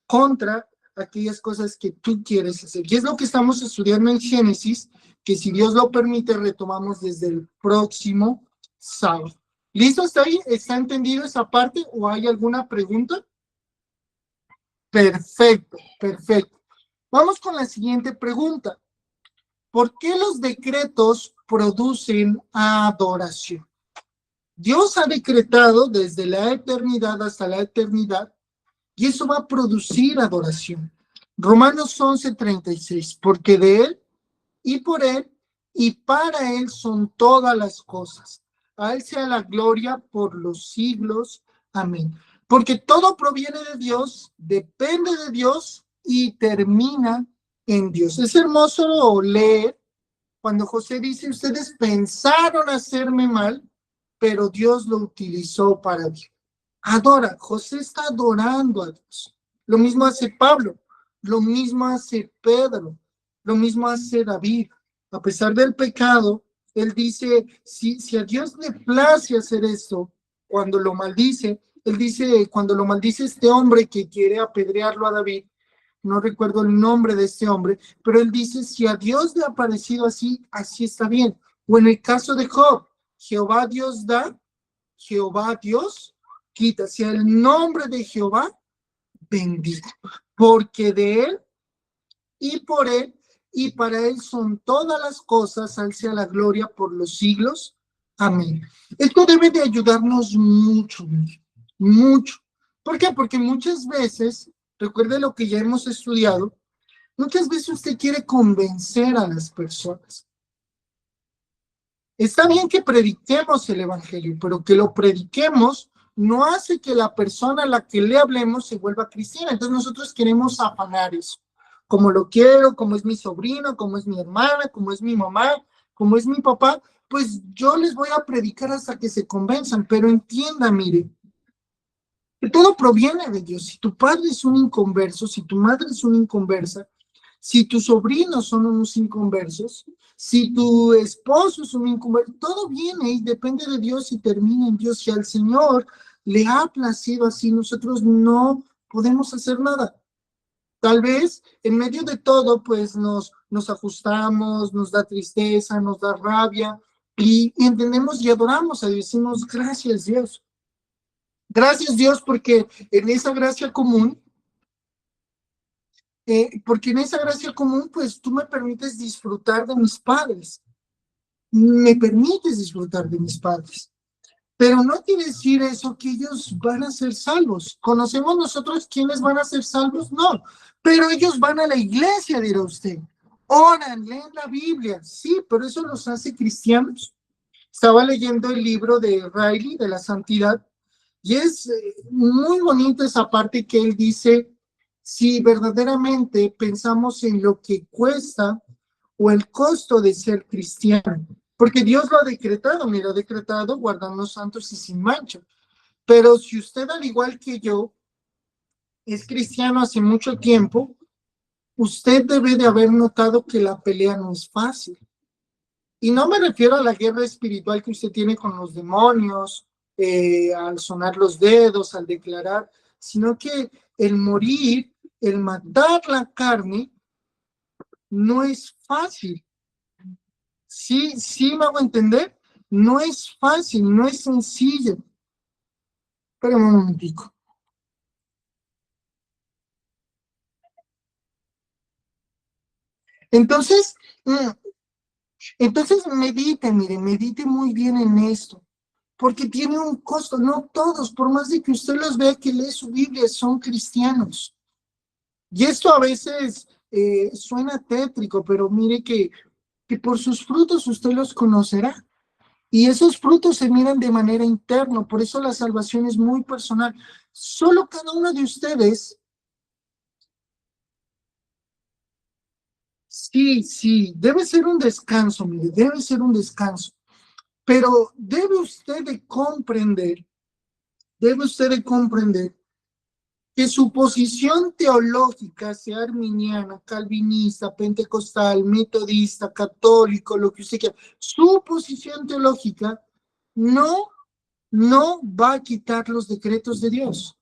[SPEAKER 1] contra aquellas cosas que tú quieres hacer. Y es lo que estamos estudiando en Génesis, que si Dios lo permite, retomamos desde el próximo sábado. ¿Listo hasta ahí? ¿Está entendido esa parte o hay alguna pregunta? Perfecto, perfecto. Vamos con la siguiente pregunta. ¿Por qué los decretos producen adoración? Dios ha decretado desde la eternidad hasta la eternidad y eso va a producir adoración. Romanos 11:36, porque de Él y por Él y para Él son todas las cosas. A Él sea la gloria por los siglos. Amén. Porque todo proviene de Dios, depende de Dios y termina en Dios. Es hermoso leer cuando José dice, ustedes pensaron hacerme mal, pero Dios lo utilizó para bien. Adora, José está adorando a Dios. Lo mismo hace Pablo, lo mismo hace Pedro, lo mismo hace David. A pesar del pecado, él dice, si a Dios le place hacer esto, cuando lo maldice, él dice, cuando lo maldice este hombre que quiere apedrearlo a David, no recuerdo el nombre de este hombre, pero él dice, si a Dios le ha parecido así, así está bien. O en el caso de Job, Jehová Dios da, Jehová Dios quita. Sea el nombre de Jehová bendito, porque de él y por él y para él son todas las cosas, al sea la gloria por los siglos. Amén. Esto debe de ayudarnos mucho, mucho. ¿Por qué? Porque muchas veces, recuerde lo que ya hemos estudiado, muchas veces usted quiere convencer a las personas. Está bien que prediquemos el evangelio, pero que lo prediquemos no hace que la persona a la que le hablemos se vuelva cristiana. Entonces nosotros queremos afanar eso. Como lo quiero, como es mi sobrino, como es mi hermana, como es mi mamá, como es mi papá, pues yo les voy a predicar hasta que se convenzan. Pero entienda, mire, que todo proviene de Dios. Si tu padre es un inconverso, si tu madre es una inconversa, si tus sobrinos son unos inconversos, si tu esposo es un inconverso, todo viene y depende de Dios y termina en Dios. Si al Señor le ha placido así, nosotros no podemos hacer nada. Tal vez en medio de todo, pues nos ajustamos, nos da tristeza, nos da rabia y entendemos y adoramos a Dios. Decimos, gracias Dios. Gracias Dios porque en esa gracia común, pues tú me permites disfrutar de mis padres, me permites disfrutar de mis padres, pero no quiere decir eso que ellos van a ser salvos. ¿Conocemos nosotros quiénes van a ser salvos? No, pero ellos van a la iglesia, dirá usted, oran, leen la Biblia, sí, pero eso los hace cristianos. Estaba leyendo el libro de Riley, de la santidad, y es muy bonito esa parte que él dice, si verdaderamente pensamos en lo que cuesta o el costo de ser cristiano, porque Dios lo ha decretado, mira, ha decretado guardarnos santos y sin mancha, pero si usted al igual que yo es cristiano hace mucho tiempo, usted debe de haber notado que la pelea no es fácil. Y no me refiero a la guerra espiritual que usted tiene con los demonios, al sonar los dedos, al declarar, sino que el morir, el matar la carne, no es fácil. Sí me hago entender. No es fácil, no es sencillo. Espérame un momentico. Entonces medite, mire, medite muy bien en esto, porque tiene un costo. No todos, por más de que usted los vea que lee su Biblia, son cristianos. Y esto a veces suena tétrico, pero mire que por sus frutos usted los conocerá. Y esos frutos se miran de manera interna, por eso la salvación es muy personal. Solo cada uno de ustedes, sí, debe ser un descanso, mire, debe ser un descanso. Pero debe usted de comprender que su posición teológica sea arminiana, calvinista, pentecostal, metodista, católico, lo que usted quiera, su posición teológica no va a quitar los decretos de Dios.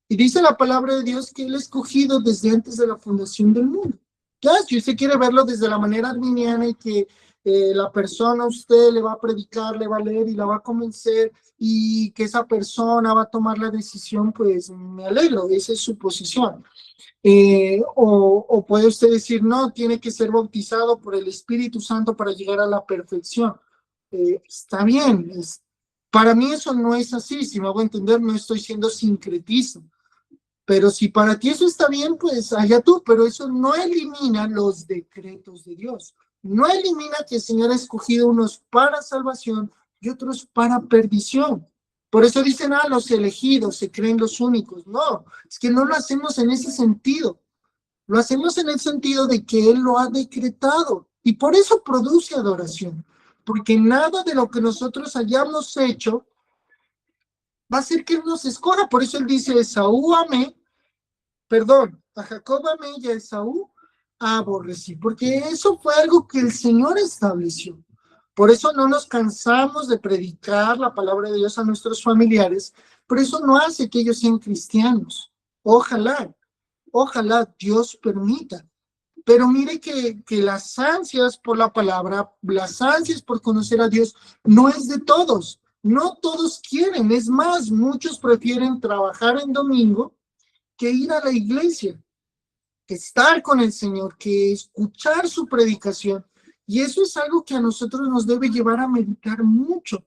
[SPEAKER 1] Y dice la palabra de Dios que Él ha escogido desde antes de la fundación del mundo. Ya, si usted quiere verlo desde la manera arminiana y que la persona a usted le va a predicar, le va a leer y la va a convencer y que esa persona va a tomar la decisión, pues me alegro, esa es su posición. O puede usted decir, no, tiene que ser bautizado por el Espíritu Santo para llegar a la perfección. Está bien, para mí eso no es así, si me hago entender, no estoy siendo sincretista. Pero si para ti eso está bien, pues allá tú, pero eso no elimina los decretos de Dios. No elimina que el Señor ha escogido unos para salvación y otros para perdición. Por eso dicen, los elegidos se creen los únicos. No, es que no lo hacemos en ese sentido. Lo hacemos en el sentido de que Él lo ha decretado. Y por eso produce adoración. Porque nada de lo que nosotros hayamos hecho va a ser que Él nos escoja. Por eso Él dice, Esaú amé, a Jacob amé y a Esaú aborrecí, porque eso fue algo que el Señor estableció. Por eso no nos cansamos de predicar la palabra de Dios a nuestros familiares, pero eso no hace que ellos sean cristianos. Ojalá Dios permita. Pero mire que las ansias por la palabra, las ansias por conocer a Dios, no es de todos. No todos quieren. Es más, muchos prefieren trabajar en domingo que ir a la iglesia, que estar con el Señor, que escuchar su predicación. Y eso es algo que a nosotros nos debe llevar a meditar mucho,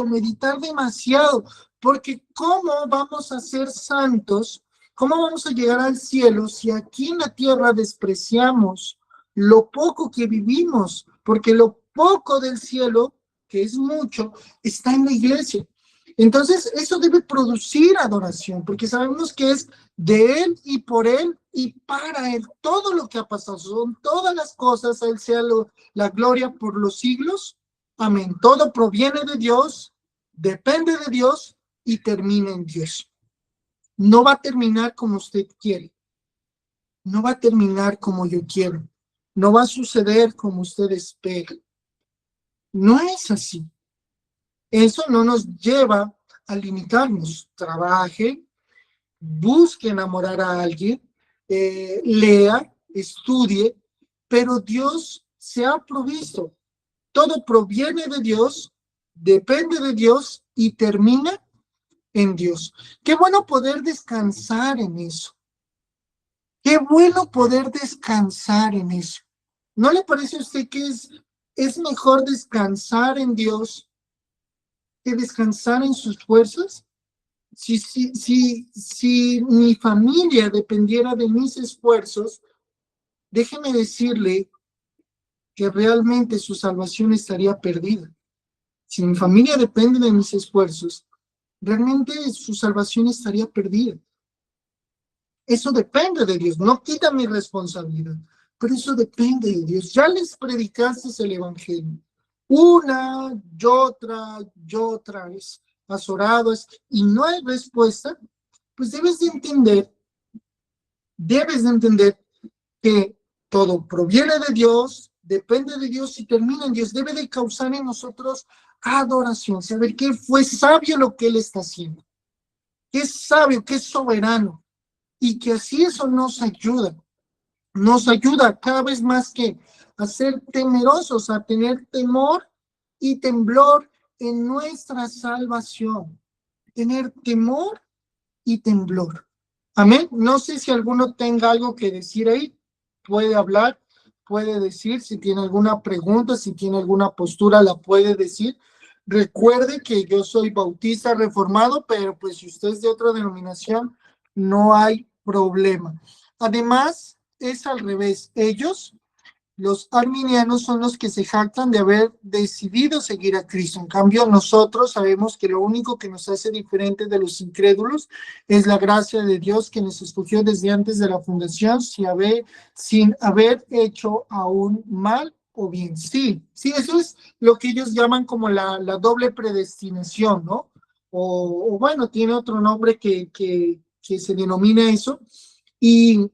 [SPEAKER 1] meditar demasiado, porque ¿cómo vamos a ser santos? ¿Cómo vamos a llegar al cielo si aquí en la tierra despreciamos lo poco que vivimos? Porque lo poco del cielo, que es mucho, está en la iglesia. Entonces, eso debe producir adoración, porque sabemos que es de Él y por Él y para Él. Todo lo que ha pasado, son todas las cosas, a Él sea la gloria por los siglos. Amén. Todo proviene de Dios, depende de Dios y termina en Dios. No va a terminar como usted quiere. No va a terminar como yo quiero. No va a suceder como usted espera. No es así. Eso no nos lleva a limitarnos. Trabaje, busque enamorar a alguien, lea, estudie, pero Dios se ha provisto. Todo proviene de Dios, depende de Dios y termina en Dios. Qué bueno poder descansar en eso. Qué bueno poder descansar en eso. ¿No le parece a usted que es mejor descansar en Dios que descansar en sus fuerzas? Si mi familia dependiera de mis esfuerzos, déjeme decirle que realmente su salvación estaría perdida. Si mi familia depende de mis esfuerzos, realmente su salvación estaría perdida. Eso depende de Dios, no quita mi responsabilidad, pero eso depende de Dios. Ya les predicaste el evangelio una y otra vez, has orado y no hay respuesta, pues debes de entender que todo proviene de Dios, depende de Dios y termina en Dios. Debe de causar en nosotros adoración, saber que fue sabio lo que Él está haciendo, que es sabio, que es soberano, y que así eso nos ayuda cada vez más que a ser temerosos, a tener temor y temblor en nuestra salvación, tener temor y temblor. Amén. No sé si alguno tenga algo que decir ahí, puede hablar, puede decir, si tiene alguna pregunta, si tiene alguna postura, la puede decir. Recuerde que yo soy bautista reformado, pero pues si usted es de otra denominación, no hay problema. Además, es al revés. Ellos, los arminianos, son los que se jactan de haber decidido seguir a Cristo. En cambio, nosotros sabemos que lo único que nos hace diferentes de los incrédulos es la gracia de Dios que nos escogió desde antes de la fundación sin haber hecho aún mal o bien. Sí, eso es lo que ellos llaman como la doble predestinación, ¿no? O bueno, tiene otro nombre que que se denomina eso, y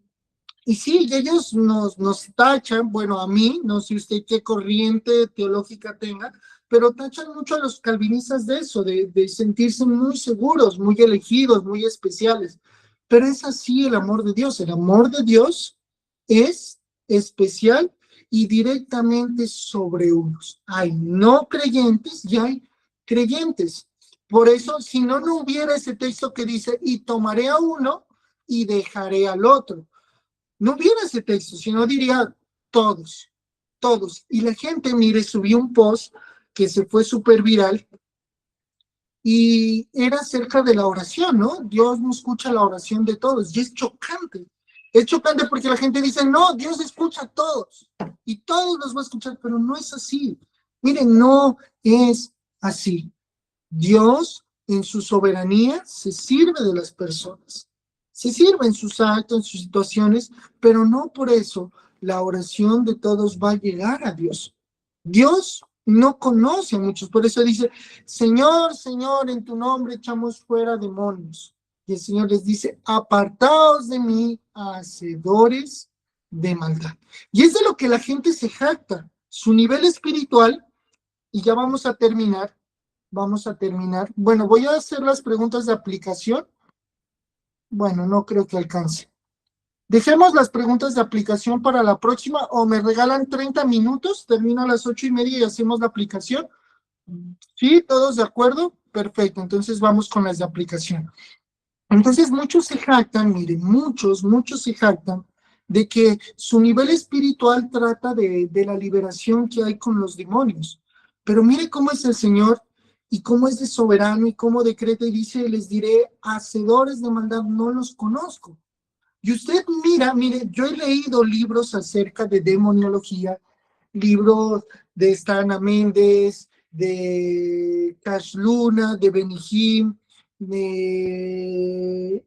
[SPEAKER 1] sí, ellos nos tachan, bueno, a mí, no sé usted qué corriente teológica tenga, pero tachan mucho a los calvinistas de eso, de sentirse muy seguros, muy elegidos, muy especiales. Pero es así el amor de Dios. El amor de Dios es especial y directamente sobre unos. Hay no creyentes y hay creyentes. Por eso, si no, no hubiera ese texto que dice, y tomaré a uno y dejaré al otro. No hubiera ese texto, sino diría todos, todos. Y la gente, mire, subió un post que se fue súper viral y era acerca de la oración, ¿no? Dios no escucha la oración de todos y es chocante. Es chocante porque la gente dice, no, Dios escucha a todos y todos los va a escuchar, pero no es así. Miren, no es así. Dios en su soberanía se sirve de las personas, se sirve en sus actos, en sus situaciones, pero no por eso la oración de todos va a llegar a Dios. Dios no conoce a muchos, por eso dice, Señor, Señor, en tu nombre echamos fuera demonios. Y el Señor les dice, apartaos de mí, hacedores de maldad. Y es de lo que la gente se jacta, su nivel espiritual, y ya vamos a terminar. Bueno, voy a hacer las preguntas de aplicación. Bueno, no creo que alcance. Dejemos las preguntas de aplicación para la próxima o me regalan 30 minutos, termino a las 8:30 y hacemos la aplicación. ¿Sí? ¿Todos de acuerdo? Perfecto, entonces vamos con las de aplicación. Entonces muchos se jactan, miren, muchos se jactan de que su nivel espiritual trata de la liberación que hay con los demonios. Pero mire cómo es el Señor y cómo es de soberano y cómo decreta y dice, les diré, hacedores de maldad no los conozco. Y usted mire, yo he leído libros acerca de demoniología, libros de Stana Méndez, de Cash Luna, de Benihim, de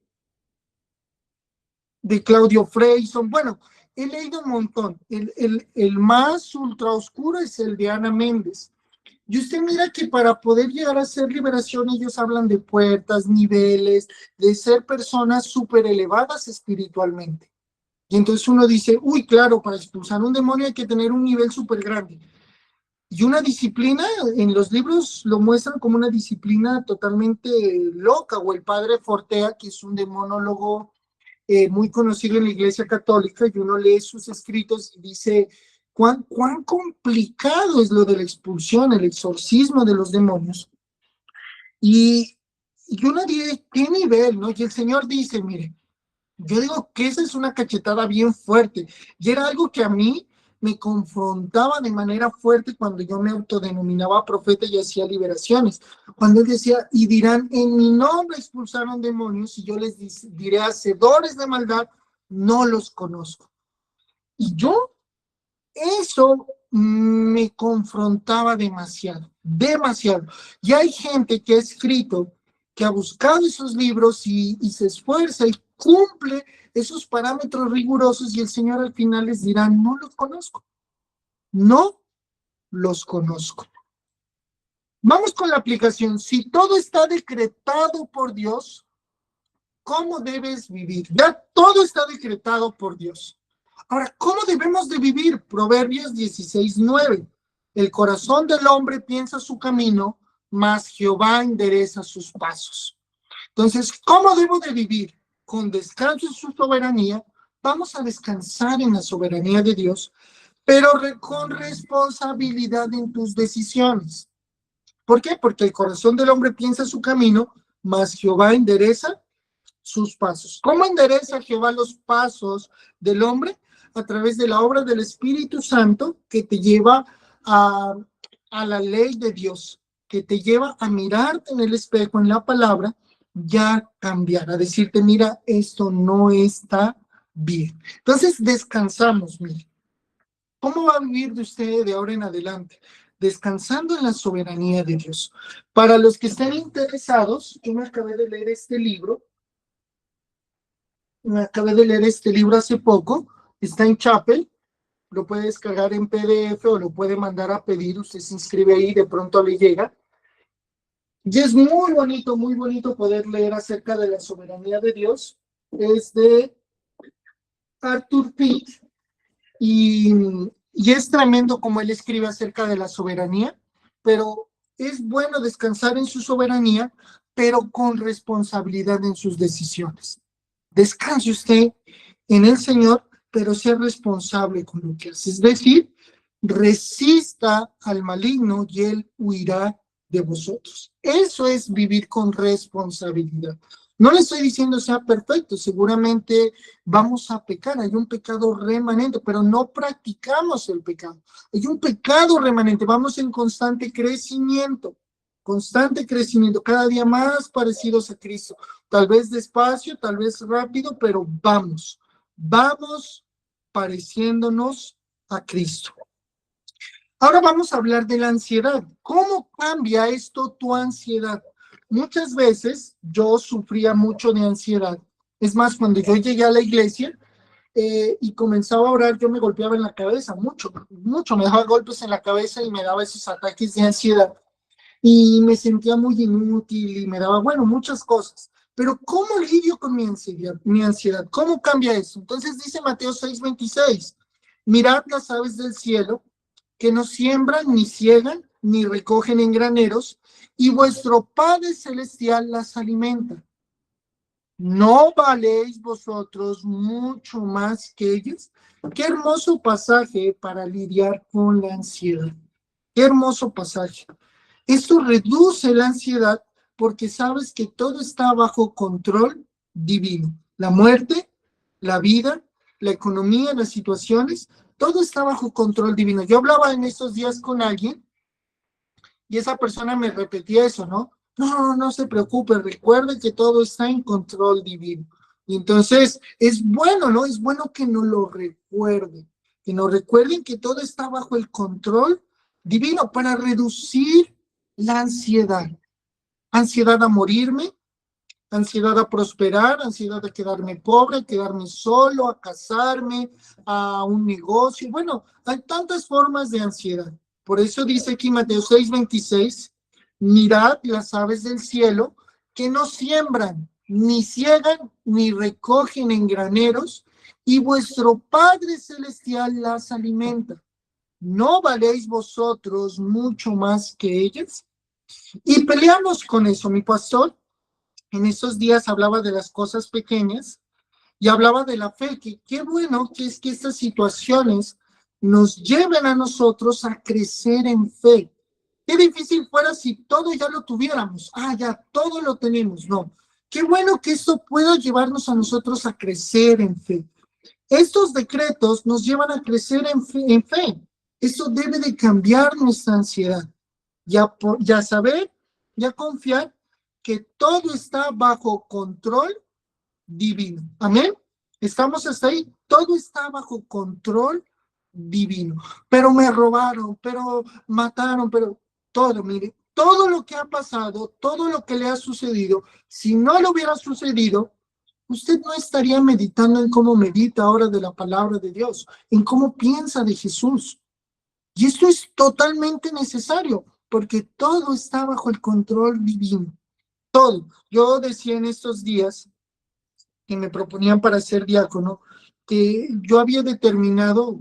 [SPEAKER 1] Claudio Freyson. Bueno, he leído un montón. El más ultra oscuro es el de Ana Méndez. Y usted mira que para poder llegar a hacer liberación, ellos hablan de puertas, niveles, de ser personas súper elevadas espiritualmente. Y entonces uno dice, uy, claro, para expulsar un demonio hay que tener un nivel súper grande. Y una disciplina, en los libros lo muestran como una disciplina totalmente loca, o el padre Fortea, que es un demonólogo muy conocido en la Iglesia Católica, y uno lee sus escritos y dice, cuán complicado es lo de la expulsión, el exorcismo de los demonios. Y uno dice, ¿qué nivel, no? Y el Señor dice, mire, yo digo que esa es una cachetada bien fuerte, y era algo que a mí me confrontaba de manera fuerte cuando yo me autodenominaba profeta y hacía liberaciones. Cuando él decía, y dirán, en mi nombre expulsaron demonios, y yo les diré, hacedores de maldad, no los conozco. Y yo, eso me confrontaba demasiado, demasiado. Y hay gente que ha escrito, que ha buscado esos libros y se esfuerza y cumple esos parámetros rigurosos, y el Señor al final les dirá, no los conozco, no los conozco. Vamos con la aplicación. Si todo está decretado por Dios, ¿cómo debes vivir? Ya todo está decretado por Dios. Ahora, ¿cómo debemos de vivir? Proverbios 16:9. El corazón del hombre piensa su camino, mas Jehová endereza sus pasos. Entonces, ¿cómo debo de vivir? Con descanso en su soberanía. Vamos a descansar en la soberanía de Dios, pero con responsabilidad en tus decisiones. ¿Por qué? Porque el corazón del hombre piensa su camino, mas Jehová endereza sus pasos. ¿Cómo endereza Jehová los pasos del hombre? A través de la obra del Espíritu Santo, que te lleva a la ley de Dios, que te lleva a mirarte en el espejo, en la palabra, ya cambiar, a decirte, mira, esto no está bien. Entonces descansamos, mire. ¿Cómo va a vivir de usted de ahora en adelante? Descansando en la soberanía de Dios. Para los que estén interesados, yo me acabé de leer este libro. Hace poco. Está en Chapel. Lo puede descargar en PDF o lo puede mandar a pedir. Usted se inscribe ahí, de pronto le llega. Y es muy bonito poder leer acerca de la soberanía de Dios. Es de Arthur Pink y, y es tremendo como él escribe acerca de la soberanía, pero es bueno descansar en su soberanía, pero con responsabilidad en sus decisiones. Descanse usted en el Señor, pero sea responsable con lo que hace. Es decir, resista al maligno y él huirá de vosotros. Eso es vivir con responsabilidad. No le estoy diciendo sea perfecto, seguramente vamos a pecar, hay un pecado remanente, pero no practicamos el pecado. Hay un pecado remanente, vamos en constante crecimiento, cada día más parecidos a Cristo. Tal vez despacio, tal vez rápido, pero vamos pareciéndonos a Cristo. Ahora vamos a hablar de la ansiedad. ¿Cómo cambia esto tu ansiedad? Muchas veces yo sufría mucho de ansiedad. Es más, cuando yo llegué a la iglesia y comenzaba a orar, yo me golpeaba en la cabeza, mucho, me daba golpes en la cabeza y me daba esos ataques de ansiedad. Y me sentía muy inútil y me daba, bueno, muchas cosas. Pero ¿cómo lidio con mi ansiedad? ¿Cómo cambia eso? Entonces dice Mateo 6:26, mirad las aves del cielo, que no siembran, ni ciegan, ni recogen en graneros, y vuestro Padre Celestial las alimenta. ¿No valéis vosotros mucho más que ellas? Qué hermoso pasaje para lidiar con la ansiedad. Qué hermoso pasaje. Esto reduce la ansiedad porque sabes que todo está bajo control divino. La muerte, la vida, la economía, las situaciones, todo está bajo control divino. Yo hablaba en estos días con alguien y esa persona me repetía eso, ¿no? No se preocupe, recuerde que todo está en control divino. Y entonces es bueno, ¿no? Es bueno que nos lo recuerden, que nos recuerden que todo está bajo el control divino para reducir la ansiedad. Ansiedad a morirme, ansiedad a prosperar, ansiedad a quedarme pobre, a quedarme solo, a casarme, a un negocio. Bueno, hay tantas formas de ansiedad. Por eso dice aquí Mateo 6:26, mirad las aves del cielo que no siembran, ni ciegan, ni recogen en graneros, y vuestro Padre Celestial las alimenta. ¿No valéis vosotros mucho más que ellas? Y peleamos con eso. Mi pastor en esos días hablaba de las cosas pequeñas y hablaba de la fe, que qué bueno que es que estas situaciones nos lleven a nosotros a crecer en fe. Qué difícil fuera si todo ya lo tuviéramos. Ya todo lo tenemos. No. Qué bueno que esto pueda llevarnos a nosotros a crecer en fe. Estos decretos nos llevan a crecer en fe. Eso debe de cambiar nuestra ansiedad. Ya saber, ya confiar que todo está bajo control divino. Amén. Estamos hasta ahí. Todo está bajo control divino. Pero me robaron, pero mataron, pero todo, mire, todo lo que ha pasado, todo lo que le ha sucedido, si no le hubiera sucedido, usted no estaría meditando en cómo medita ahora de la palabra de Dios, en cómo piensa de Jesús. Y esto es totalmente necesario, porque todo está bajo el control divino. Todo. Yo decía en estos días que me proponían para ser diácono, que yo había determinado,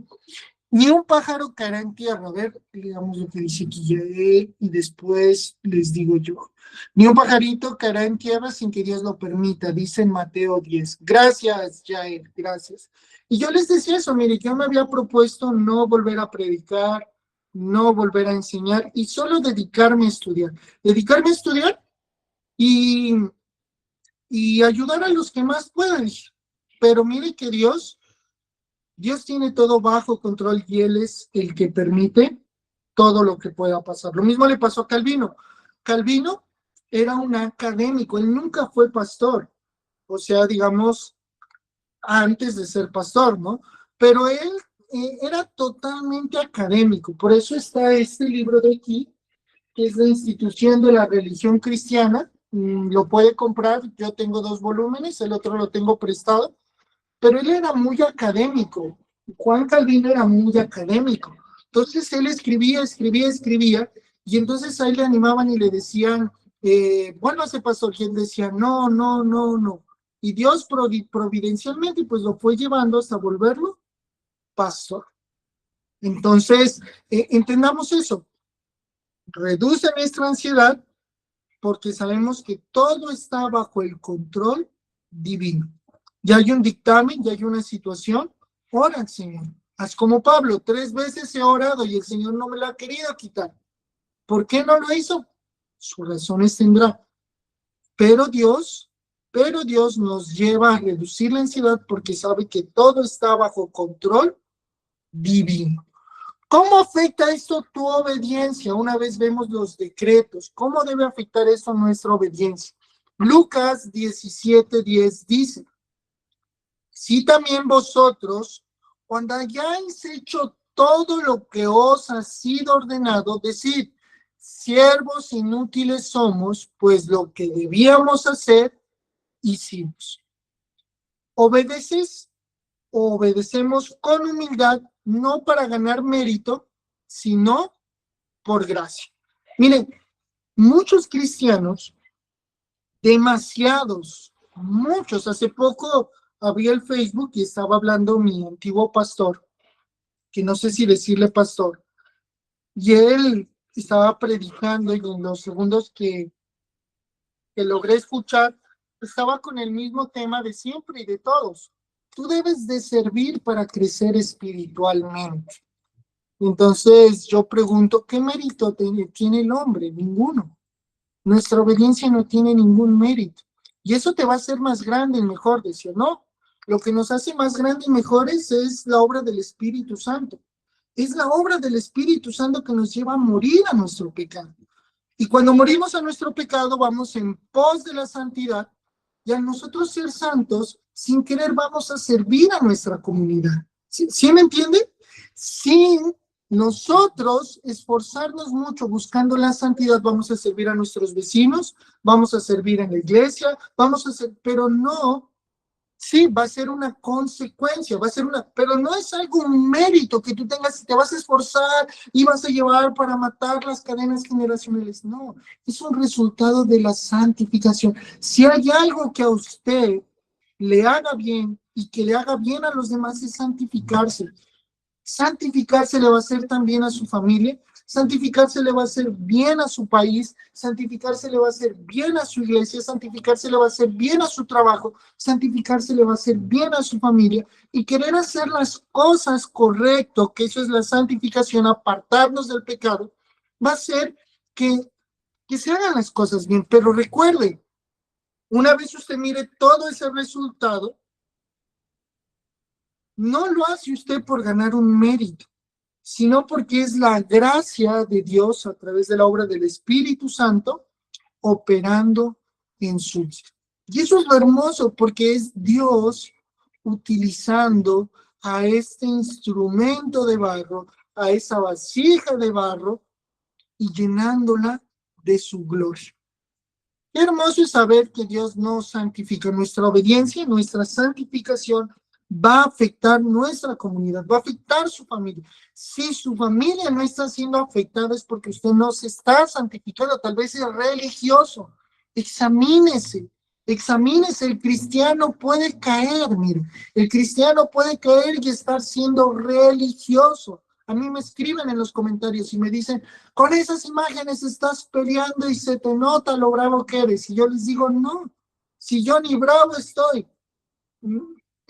[SPEAKER 1] ni un pájaro caerá en tierra. A ver, digamos lo que dice aquí Yael, y después les digo yo. Ni un pajarito caerá en tierra sin que Dios lo permita, dice en Mateo 10. Gracias, Yael, gracias. Y yo les decía eso, mire, yo me había propuesto no volver a predicar, no volver a enseñar y solo dedicarme a estudiar. Dedicarme a estudiar y ayudar a los que más puedan. Pero mire que Dios tiene todo bajo control y Él es el que permite todo lo que pueda pasar. Lo mismo le pasó a Calvino. Calvino era un académico, él nunca fue pastor, o sea, digamos, antes de ser pastor, ¿no? Pero él era totalmente académico, por eso está este libro de aquí, que es la Institución de la Religión Cristiana. Lo puede comprar, yo tengo 2 volúmenes, el otro lo tengo prestado, pero él era muy académico. Juan Calvino era muy académico. Entonces él escribía, y entonces ahí le animaban y le decían, bueno, ese pastor quien decía, no, no, no, no. Y Dios providencialmente pues lo fue llevando hasta volverlo pastor. Entonces, entendamos eso. Reduce nuestra ansiedad porque sabemos que todo está bajo el control divino. Ya hay un dictamen, ya hay una situación. Ora al Señor. Haz como Pablo, 3 veces he orado y el Señor no me lo ha querido quitar. ¿Por qué no lo hizo? Sus razones tendrá. Pero Dios nos lleva a reducir la ansiedad porque sabe que todo está bajo control divino. ¿Cómo afecta esto tu obediencia? Una vez vemos los decretos. ¿Cómo debe afectar esto nuestra obediencia? Lucas 17:10 dice, si también vosotros, cuando hayáis hecho todo lo que os ha sido ordenado, decid, siervos inútiles somos, pues lo que debíamos hacer, hicimos. ¿Obedeces o obedecemos con humildad, no para ganar mérito, sino por gracia? Miren, muchos cristianos, demasiados, muchos, hace poco había el Facebook y estaba hablando mi antiguo pastor, que no sé si decirle pastor, y él estaba predicando y en los segundos que logré escuchar, estaba con el mismo tema de siempre y de todos. Tú debes de servir para crecer espiritualmente. Entonces yo pregunto, ¿qué mérito tiene el hombre? Ninguno. Nuestra obediencia no tiene ningún mérito. Y eso te va a hacer más grande y mejor, decía, ¿no? Lo que nos hace más grandes y mejores es la obra del Espíritu Santo. Es la obra del Espíritu Santo que nos lleva a morir a nuestro pecado. Y cuando morimos a nuestro pecado, vamos en pos de la santidad. Y al nosotros ser santos, sin querer vamos a servir a nuestra comunidad. ¿Sí me entiende? Sin nosotros esforzarnos mucho buscando la santidad, vamos a servir a nuestros vecinos, vamos a servir en la iglesia, vamos a hacer, pero no, sí, va a ser una consecuencia, va a ser una, pero no es algo, un mérito que tú tengas, te vas a esforzar y vas a llevar para matar las cadenas generacionales. No, es un resultado de la santificación. Si hay algo que a usted le haga bien y que le haga bien a los demás, es santificarse. Santificarse le va a hacer también a su familia, santificarse le va a hacer bien a su país, santificarse le va a hacer bien a su iglesia, santificarse le va a hacer bien a su trabajo, santificarse le va a hacer bien a su familia y querer hacer las cosas correcto, que eso es la santificación, apartarnos del pecado, va a hacer que se hagan las cosas bien. Pero recuerde, una vez usted mire todo ese resultado, no lo hace usted por ganar un mérito, sino porque es la gracia de Dios a través de la obra del Espíritu Santo operando en su vida. Y eso es lo hermoso, porque es Dios utilizando a este instrumento de barro, a esa vasija de barro y llenándola de su gloria. Qué hermoso es saber que Dios nos santifica. Nuestra obediencia, nuestra santificación va a afectar nuestra comunidad, va a afectar su familia. Si su familia no está siendo afectada es porque usted no se está santificando, tal vez es religioso. Examínese, examínese. El cristiano puede caer, mire, el cristiano puede caer y estar siendo religioso. A mí me escriben en los comentarios y me dicen, con esas imágenes estás peleando y se te nota lo bravo que eres. Y yo les digo, no, si yo ni bravo estoy.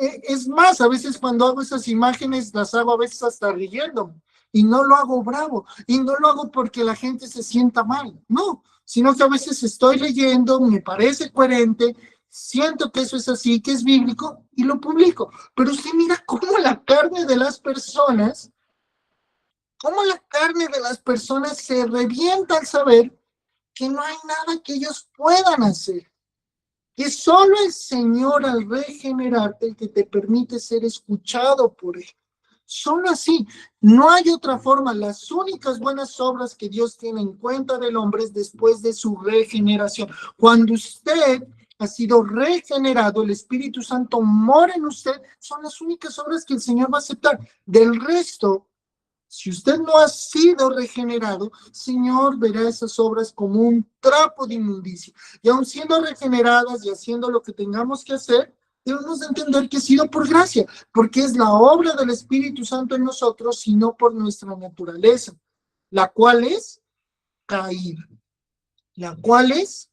[SPEAKER 1] Es más, a veces cuando hago esas imágenes, las hago a veces hasta riéndome. Y no lo hago bravo. Y no lo hago porque la gente se sienta mal. No, sino que a veces estoy leyendo, me parece coherente, siento que eso es así, que es bíblico, y lo publico. Pero usted mira cómo la carne de las personas se revienta al saber que no hay nada que ellos puedan hacer, que solo el Señor al regenerarte el que te permite ser escuchado por Él. Solo así, no hay otra forma. Las únicas buenas obras que Dios tiene en cuenta del hombre es después de su regeneración. Cuando usted ha sido regenerado, el Espíritu Santo mora en usted, son las únicas obras que el Señor va a aceptar. Del resto, Si usted no ha sido regenerado, Señor verá esas obras como un trapo de inmundicia. Y aun siendo regeneradas y haciendo lo que tengamos que hacer, debemos de entender que ha sido por gracia, porque es la obra del Espíritu Santo en nosotros y no por nuestra naturaleza, la cual es caída. La cual es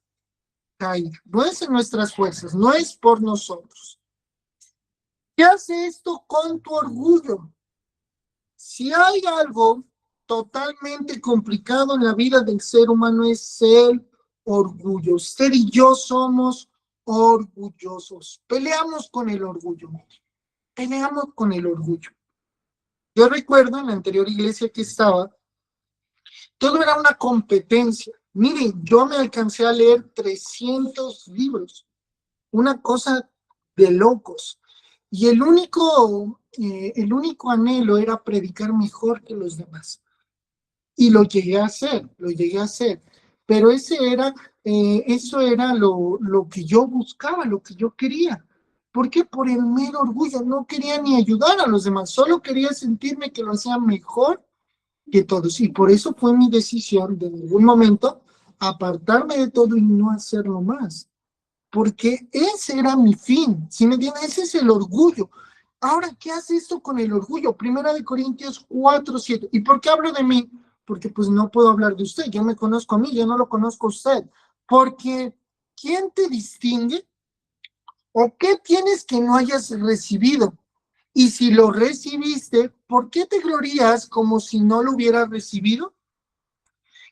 [SPEAKER 1] caída. No es en nuestras fuerzas, no es por nosotros. ¿Qué hace esto con tu orgullo? Si hay algo totalmente complicado en la vida del ser humano es el orgullo. Usted y yo somos orgullosos. Peleamos con el orgullo. Peleamos con el orgullo. Yo recuerdo en la anterior iglesia que estaba, todo era una competencia. Miren, yo me alcancé a leer 300 libros. Una cosa de locos. Y el único anhelo era predicar mejor que los demás. Y lo llegué a hacer. Pero eso era lo que yo buscaba, lo que yo quería. ¿Por qué? Por el mero orgullo. No quería ni ayudar a los demás, solo quería sentirme que lo hacía mejor que todos. Y por eso fue mi decisión de en algún momento apartarme de todo y no hacerlo más. Porque ese era mi fin, ¿sí me entienden? Ese es el orgullo. Ahora, ¿qué hace esto con el orgullo? Primera de Corintios 4:7. ¿Y por qué hablo de mí? Porque pues no puedo hablar de usted, yo me conozco a mí, yo no lo conozco a usted. Porque, ¿quién te distingue? ¿O qué tienes que no hayas recibido? Y si lo recibiste, ¿por qué te glorías como si no lo hubieras recibido?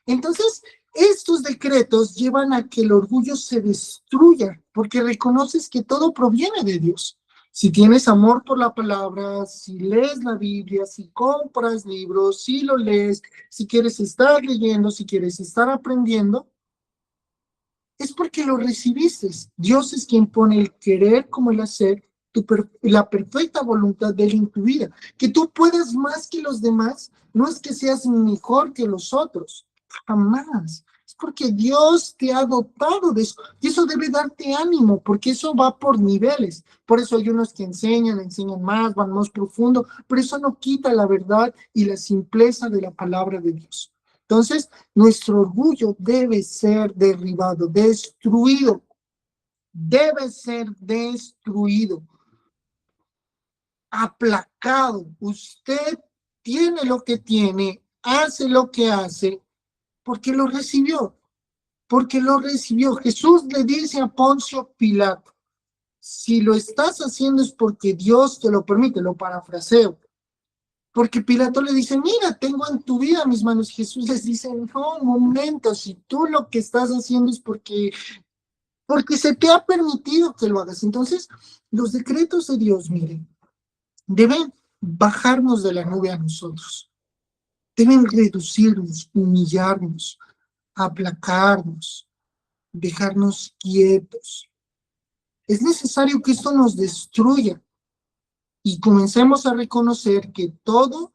[SPEAKER 1] Entonces, estos decretos llevan a que el orgullo se destruya, porque reconoces que todo proviene de Dios. Si tienes amor por la palabra, si lees la Biblia, si compras libros, si lo lees, si quieres estar leyendo, si quieres estar aprendiendo, es porque lo recibiste. Dios es quien pone el querer como el hacer, la perfecta voluntad de él en tu vida. Que tú puedas más que los demás, no es que seas mejor que los otros, jamás. Es porque Dios te ha dotado de eso. Y eso debe darte ánimo, porque eso va por niveles. Por eso hay unos que enseñan más, van más profundo, pero eso no quita la verdad y la simpleza de la palabra de Dios. Entonces, nuestro orgullo debe ser derribado, destruido. Debe ser destruido, aplacado. Usted tiene lo que tiene, hace lo que hace, porque lo recibió. Porque lo recibió. Jesús le dice a Poncio Pilato, si lo estás haciendo es porque Dios te lo permite, lo parafraseo. Porque Pilato le dice, mira, tengo en tu vida mis manos. Jesús les dice, no, un momento, si tú lo que estás haciendo es porque se te ha permitido que lo hagas. Entonces, los decretos de Dios, miren, deben bajarnos de la nube a nosotros. Deben reducirnos, humillarnos, aplacarnos, dejarnos quietos. Es necesario que esto nos destruya y comencemos a reconocer que todo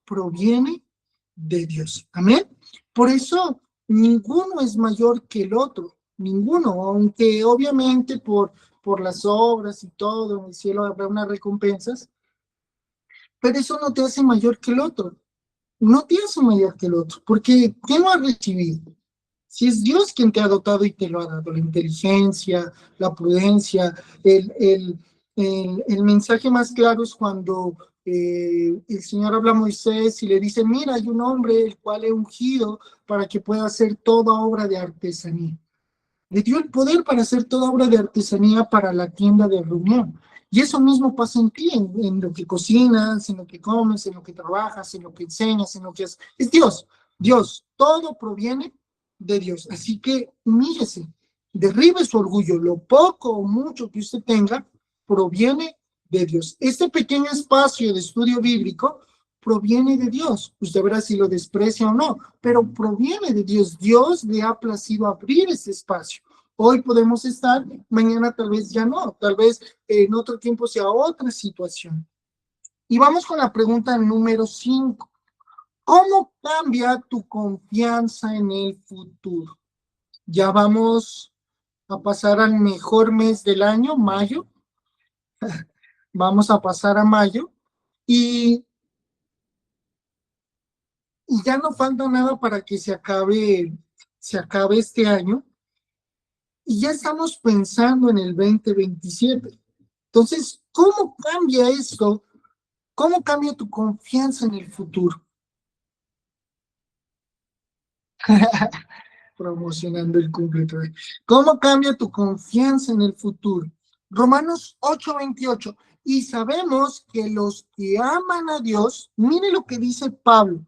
[SPEAKER 1] proviene de Dios. Amén. Por eso ninguno es mayor que el otro, ninguno, aunque obviamente por las obras y todo, en el cielo habrá unas recompensas, pero eso no te hace mayor que el otro, no te hace mayor que el otro, porque ¿qué no has recibido? Si es Dios quien te ha dotado y te lo ha dado, la inteligencia, la prudencia, el mensaje más claro es cuando el Señor habla a Moisés y le dice, mira, hay un hombre el cual he ungido para que pueda hacer toda obra de artesanía. Le dio el poder para hacer toda obra de artesanía para la tienda de reunión. Y eso mismo pasa en ti, en lo que cocinas, en lo que comes, en lo que trabajas, en lo que enseñas, en lo que haces. Es Dios, Dios, todo proviene de Dios. Así que humíllese, derribe su orgullo, lo poco o mucho que usted tenga, proviene de Dios. Este pequeño espacio de estudio bíblico proviene de Dios. Usted verá si lo desprecia o no, pero proviene de Dios. Dios le ha placido abrir ese espacio. Hoy podemos estar, mañana tal vez ya no, tal vez en otro tiempo sea otra situación. Y vamos con la pregunta número 5. ¿Cómo cambia tu confianza en el futuro? Ya vamos a pasar al mejor mes del año, mayo. Vamos a pasar a mayo. Y y ya no falta nada para que se acabe este año, y ya estamos pensando en el 2027. Entonces, ¿cómo cambia esto? ¿Cómo cambia tu confianza en el futuro? Promocionando el cumple. ¿Cómo cambia tu confianza en el futuro? Romanos 8:28. Y sabemos que los que aman a Dios, mire lo que dice Pablo,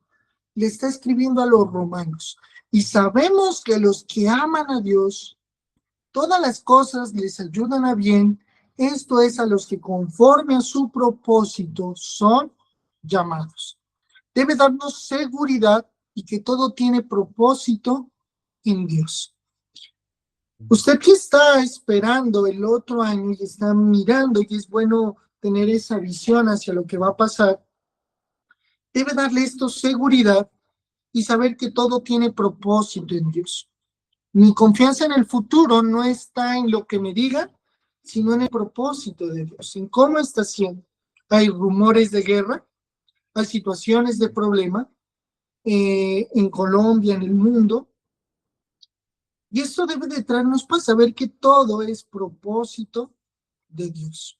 [SPEAKER 1] le está escribiendo a los romanos. Y sabemos que los que aman a Dios, todas las cosas les ayudan a bien, esto es a los que conforme a su propósito son llamados. Debe darnos seguridad y que todo tiene propósito en Dios. Usted que está esperando el otro año y está mirando, y es bueno tener esa visión hacia lo que va a pasar, debe darle esto seguridad y saber que todo tiene propósito en Dios. Mi confianza en el futuro no está en lo que me digan, sino en el propósito de Dios, en cómo está haciendo. Hay rumores de guerra, hay situaciones de problema en Colombia, en el mundo, y esto debe de traernos para saber que todo es propósito de Dios.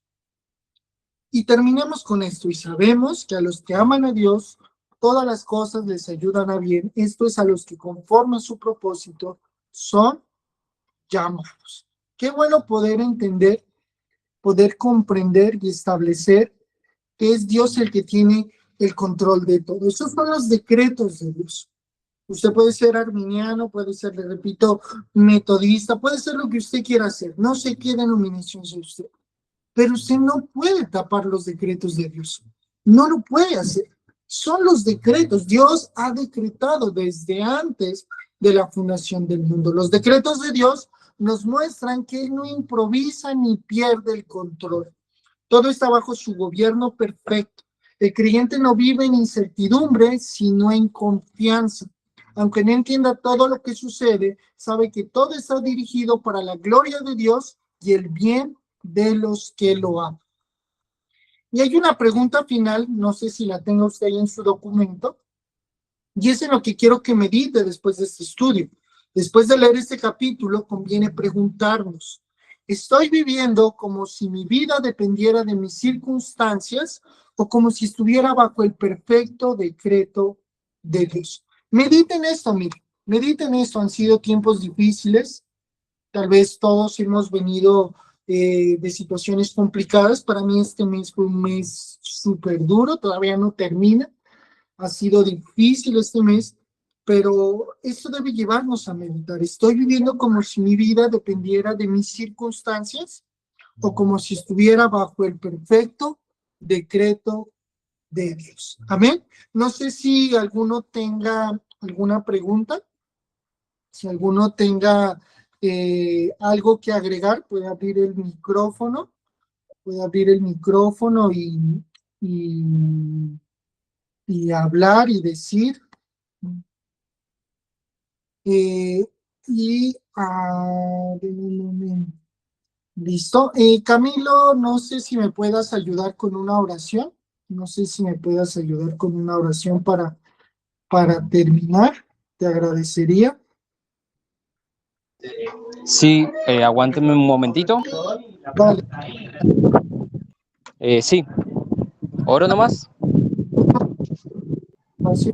[SPEAKER 1] Y terminamos con esto, y sabemos que a los que aman a Dios, todas las cosas les ayudan a bien. Esto es a los que conforme a su propósito son llamados. Qué bueno poder entender, poder comprender y establecer que es Dios el que tiene el control de todo. Esos son los decretos de Dios. Usted puede ser arminiano, puede ser, le repito, metodista, puede ser lo que usted quiera hacer. No sé qué denominación es usted, pero usted no puede tapar los decretos de Dios. No lo puede hacer. Son los decretos. Dios ha decretado desde antes de la fundación del mundo. Los decretos de Dios nos muestran que Él no improvisa ni pierde el control. Todo está bajo su gobierno perfecto. El creyente no vive en incertidumbre, sino en confianza. Aunque no entienda todo lo que sucede, sabe que todo está dirigido para la gloria de Dios y el bien de los que lo aman. Y hay una pregunta final, no sé si la tenga usted ahí en su documento, y es en lo que quiero que medite después de este estudio. Después de leer este capítulo, conviene preguntarnos, ¿estoy viviendo como si mi vida dependiera de mis circunstancias o como si estuviera bajo el perfecto decreto de Dios? Mediten esto, miren, mediten esto. Han sido tiempos difíciles, tal vez todos hemos venido de situaciones complicadas. Para mí este mes fue un mes súper duro, todavía no termina. Ha sido difícil este mes, pero esto debe llevarnos a meditar. ¿Estoy viviendo como si mi vida dependiera de mis circunstancias o como si estuviera bajo el perfecto decreto de Dios? Amén. No sé si alguno tenga alguna pregunta, si alguno tenga algo que agregar, puede abrir el micrófono, y, y hablar y decir. Deme un momento. Listo. Camilo, no sé si me puedas ayudar con una oración. No sé si me puedas ayudar con una oración para terminar. Te agradecería.
[SPEAKER 3] Sí, aguánteme un momentito.
[SPEAKER 1] Vale.
[SPEAKER 3] Sí, oro nomás.
[SPEAKER 1] Así.